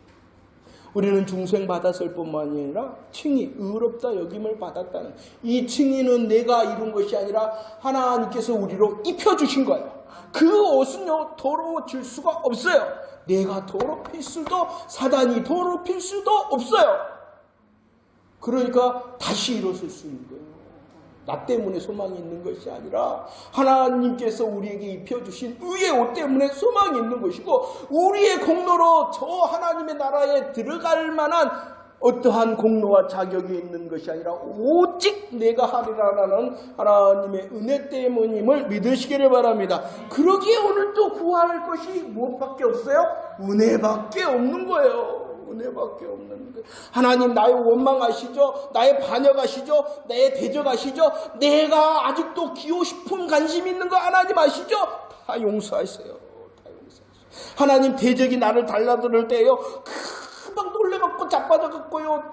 우리는 중생 받았을 뿐만 아니라 칭의, 의롭다 여김을 받았다는 이 칭의는 내가 이룬 것이 아니라 하나님께서 우리로 입혀주신 거예요. 그 옷은요 더러워질 수가 없어요. 내가 더럽힐 수도 사단이 더럽힐 수도 없어요. 그러니까 다시 일어설 수 있는 거예요. 나 때문에 소망이 있는 것이 아니라 하나님께서 우리에게 입혀주신 의의 옷 때문에 소망이 있는 것이고 우리의 공로로 저 하나님의 나라에 들어갈 만한 어떠한 공로와 자격이 있는 것이 아니라 오직 내가 하리라라는 하나님의 은혜 때문임을 믿으시기를 바랍니다. 그러기에 오늘 또 구할 것이 무엇밖에 없어요? 은혜밖에 없는 거예요. 은혜밖에 없는 거예요. 하나님, 나의 원망 아시죠? 나의 반역 아시죠? 나의 대적 아시죠? 내가 아직도 기호식품 관심 있는 거 하나님 아시죠? 다 용서하세요. 다 용서하세요. 하나님, 대적이 나를 달라들 때요, 금방 놀래갖고 자빠져갖고요,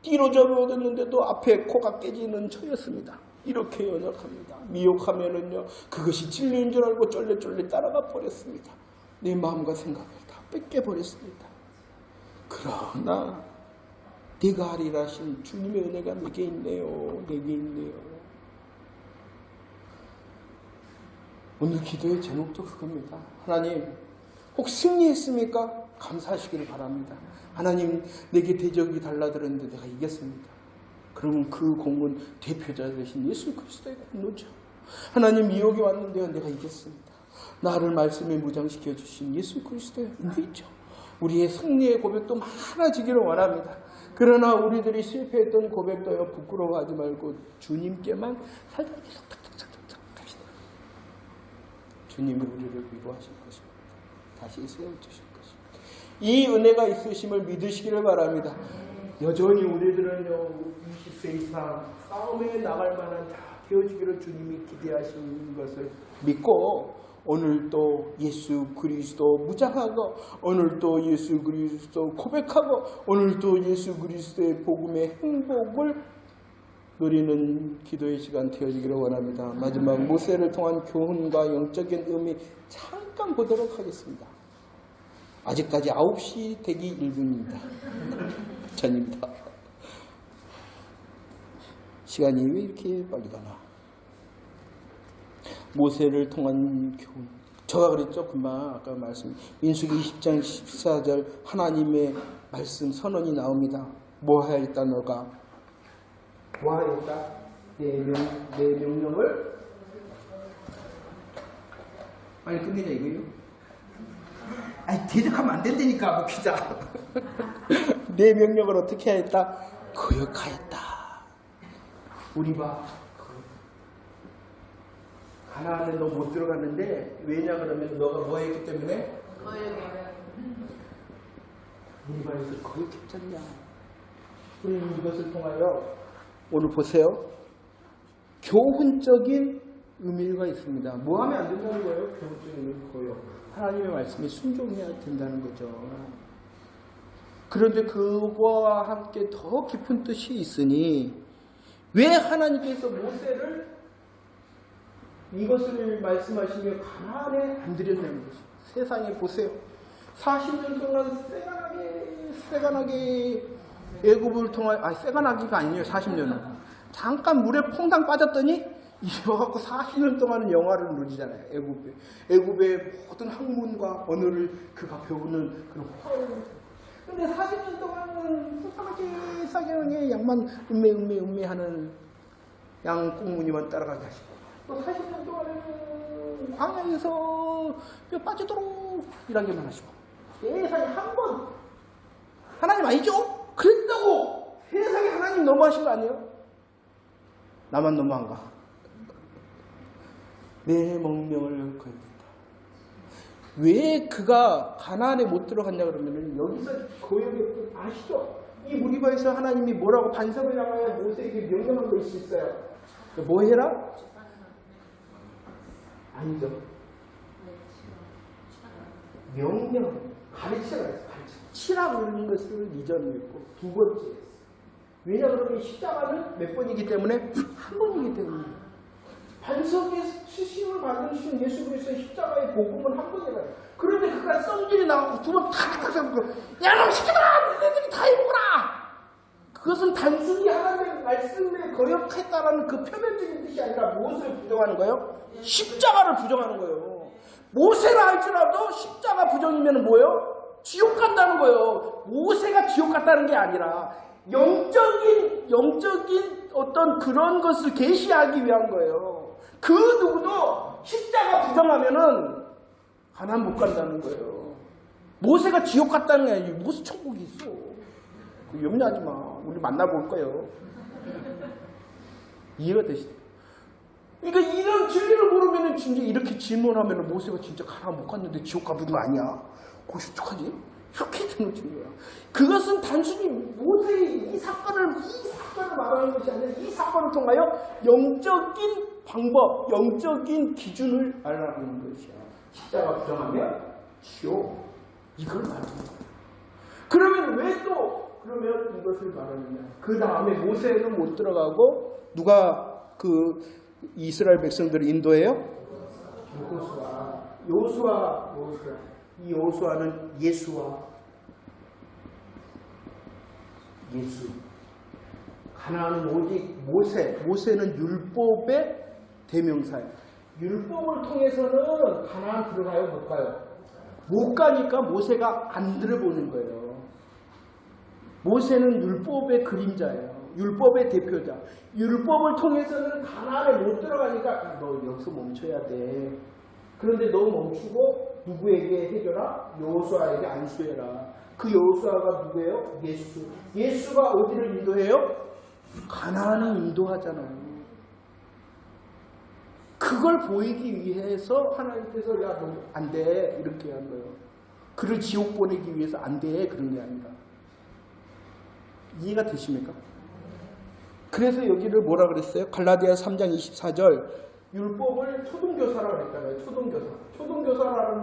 뒤로 접어졌는데도 앞에 코가 깨지는 저였습니다. 이렇게 연약합니다. 미혹하면은요, 그것이 진리인 줄 알고 쫄래쫄래 따라가 버렸습니다. 내 마음과 생각을 다 뺏겨버렸습니다. 그러나 네가 하리라 하신 주님의 은혜가 내게 있네요. 내게 있네요. 오늘 기도의 제목도 그겁니다. 하나님, 혹 승리했습니까? 감사하시기를 바랍니다. 하나님, 내게 대적이 달라들었는데 내가 이겼습니다. 그러면 그 공은 대표자 되신 예수 그리스도의 공로죠. 하나님, 미혹이 왔는데 내가 이겼습니다. 나를 말씀에 무장시켜 주신 예수 그리스도의 은혜죠. 우리의 승리의 고백도 많아지기를 원합니다. 그러나 우리들이 실패했던 고백도요, 부끄러워하지 말고 주님께만 살짝 계속 탁탁탁탁 갑시다. 주님이 우리를 위로하실 것입니다. 다시 세워주실 것입니다. 이 은혜가 있으심을 믿으시기를 바랍니다. 여전히 우리들은요, 20세 이상 싸움에 나갈 만한 다 되어주기를 주님이 기대하시는 것을 믿고, 오늘도 예수 그리스도 무장하고, 오늘도 예수 그리스도 고백하고, 오늘도 예수 그리스도의 복음의 행복을 누리는 기도의 시간 되어지기를 원합니다. 마지막 모세를 통한 교훈과 영적인 의미 잠깐 보도록 하겠습니다. 아직까지 9시 되기 1분입니다. 전입니다. 시간이 왜 이렇게 빨리 가나? 모세를 통한 교훈. 제가 그랬죠. 금방 아까 말씀. 민수기 20장 14절 하나님의 말씀 선언이 나옵니다. 뭐 하였다 너가? 뭐 하였다? 내 명령을 빨리 끝내자 이거요. 아니 대적하면 안 된다니까 목회자. 내 명령을 어떻게 하였다? 거역하였다. 우리 봐. 가나안에 너 못 들어갔는데 왜냐 그러면 너가 뭐 했기 때문에? 우리 말에서 거역했잖냐. 우리는 이것을 통하여 오늘 보세요. 교훈적인 의미가 있습니다. 뭐 하면 안 된다는 거예요? 교훈적인 의미 거역. 하나님의 말씀에 순종해야 된다는 거죠. 그런데 그와 함께 더 깊은 뜻이 있으니 왜 하나님께서 모세를 이것을 말씀하시며 가나안에 안 들였냐는 것이죠. 세상에 보세요. 40년 동안 세간하게 애굽을 통하여, 세간하기가 아니에요. 40년은. 잠깐 물에 퐁당 빠졌더니 이어갖고 40년 동안은 영화를 누리잖아요. 애굽의 모든 학문과 언어를 그가 배우는 그런 화를. 근데 40년 동안은 속상하게 싸게 양만 음메하는 양 꽁무니만 따라가게 하시고, 또 40년 동안은 광야에서 뼈 빠지도록 일하기만 하시고, 세상에 한 번 하나님 아니죠? 그랬다고 세상에 하나님 너무하신 거 아니에요? 나만 너무한가? 내 명령을 거역했다. 왜 그가 가나안에 못 들어갔냐 그러면 여기서 거역의 뜻 아시죠? 이 무리바에서 하나님이 뭐라고 반석을 향하여 모세에게 명령한 것이 있어요. 뭐 해라? 아니죠. 명령, 가르치라 했어요. 치라 그러는 것을 이전했고, 두 번째 했어요. 왜냐 그러면 십자가는 몇 번이기 때문에? 한 번이기 때문에. 반석의 수심을 받으신 예수 그리스도의 십자가의 복음은 한 번이라. 그런데 그가 썩질이 나가고 두 번 탁탁 잡고, 야, 너 시키더라! 너희들이 다 해보거라! 그것은 단순히 하나님의 말씀에 거역했다라는 그 표면적인 뜻이 아니라 무엇을 부정하는 거예요? 십자가를 부정하는 거예요. 모세라 할지라도 십자가 부정이면 뭐예요? 지옥 간다는 거예요. 모세가 지옥 갔다는 게 아니라 영적인 어떤 그런 것을 계시하기 위한 거예요. 그 누구도 십자가 부정하면은 가나안 못 간다는 거예요. 모세가 지옥 갔다는 게 아니에요. 모세 천국이 있어. 염려하지 마. 우리 만나볼 거예요. 이해가 되시죠? 그러니까 이런 진리를 모르면 진짜 이렇게 질문하면 모세가 진짜 가나 못 갔는데 지옥 가는 거 아니야? 거기서 어떡하지? 이렇게 되는 거야. 그것은 단순히 모세의 이 사건을 말하는 것이 아니라 이 사건을 통하여 영적인 방법, 영적인 기준을 알아보는 것이야. 십자가 부정하면 지옥. 이걸 말하는 거야. 그러면 왜 또 그러면 이것을 말하느냐? 그 다음에 모세는 못 들어가고 누가 그 이스라엘 백성들을 인도해요? 요수아. 이 요수아는 예수. 가나안은 오직 모세는 율법의 대명사예요. 율법을 통해서는 가나안 들어가요, 못 가요? 못 가니까 모세가 안 들어보는 거예요. 모세는 율법의 그림자예요. 율법의 대표자. 율법을 통해서는 가나안에 못 들어가니까 너 여기서 멈춰야 돼. 그런데 너 멈추고 누구에게 해줘라? 여호수아에게 안수해라. 그 여호수아가 누구예요? 예수. 예수가 어디를 인도해요? 가나안을 인도하잖아요. 그걸 보이기 위해서 하나님께서 야 너 안 돼 이렇게 한 거예요. 그를 지옥 보내기 위해서 안 돼 그런 게 아니라. 이해가 되십니까? 그래서 여기를 뭐라 그랬어요? 갈라디아 3장 24절 율법을 초등교사라고 했잖아요. 초등교사라는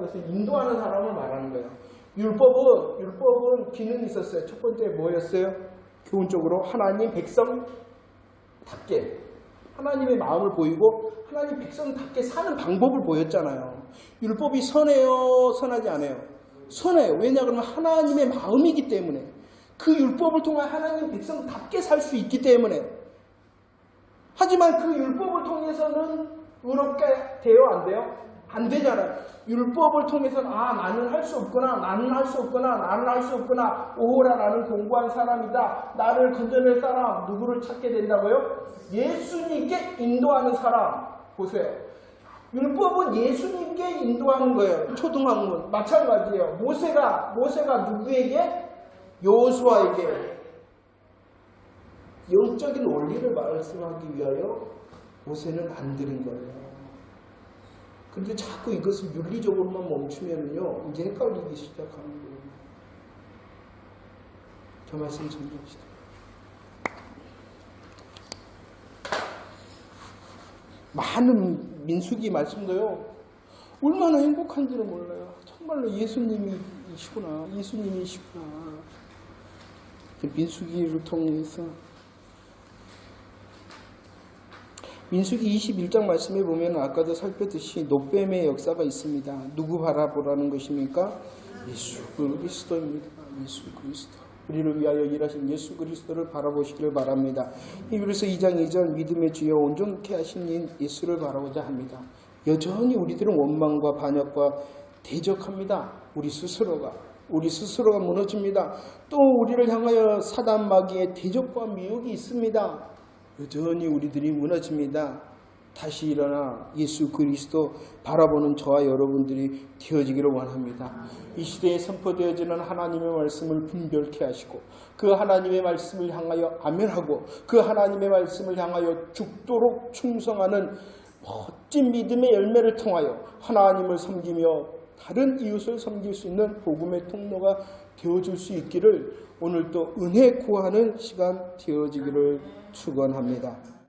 것은 인도하는 사람을 말하는 거예요. 율법은 기능이 있었어요. 첫 번째 뭐였어요? 교훈적으로 하나님 백성답게 하나님의 마음을 보이고 하나님 백성답게 사는 방법을 보였잖아요. 율법이 선해요? 선하지 않아요? 선해요. 왜냐 그러면 하나님의 마음이기 때문에 그 율법을 통해 하나님 백성답게 살 수 있기 때문에. 하지만 그 율법을 통해서는 의롭게 돼요? 안 돼요? 안 되잖아요. 율법을 통해서는 나는 할 수 없구나. 오호라 나는 공부한 사람이다. 나를 건져낼 사람 누구를 찾게 된다고요? 예수님께 인도하는 사람. 보세요. 율법은 예수님께 인도하는 거예요. 초등학문 마찬가지예요. 모세가 누구에게? 여호수아에게 영적인 원리를 말씀하기 위하여 모세는 안 들은 거예요. 근데 자꾸 이것을 윤리적으로만 멈추면요 이제 헷갈리기 시작하는 거예요. 저 말씀 전달합시다. 많은 민수기 말씀도요 얼마나 행복한지는 몰라요. 정말로 예수님이시구나. 민수기를 통해서 민수기 21장 말씀에 보면 아까도 살펴듯이 노뱀의 역사가 있습니다. 누구 바라보라는 것입니까? 예수 그리스도입니다. 예수 그리스도. 우리를 위하여 일하신 예수 그리스도를 바라보시기를 바랍니다. 히브리서 2장 2절 믿음의 주여 온전케 하신 인 예수를 바라보자 합니다. 여전히 우리들은 원망과 반역과 대적합니다. 우리 스스로가 무너집니다. 또 우리를 향하여 사단 마귀의 대적과 미혹이 있습니다. 여전히 우리들이 무너집니다. 다시 일어나 예수 그리스도 바라보는 저와 여러분들이 되어지기를 원합니다. 이 시대에 선포되어지는 하나님의 말씀을 분별케 하시고 그 하나님의 말씀을 향하여 아멘하고 그 하나님의 말씀을 향하여 죽도록 충성하는 멋진 믿음의 열매를 통하여 하나님을 섬기며 다른 이웃을 섬길 수 있는 복음의 통로가 되어줄 수 있기를 오늘도 은혜 구하는 시간 되어지기를 축원합니다.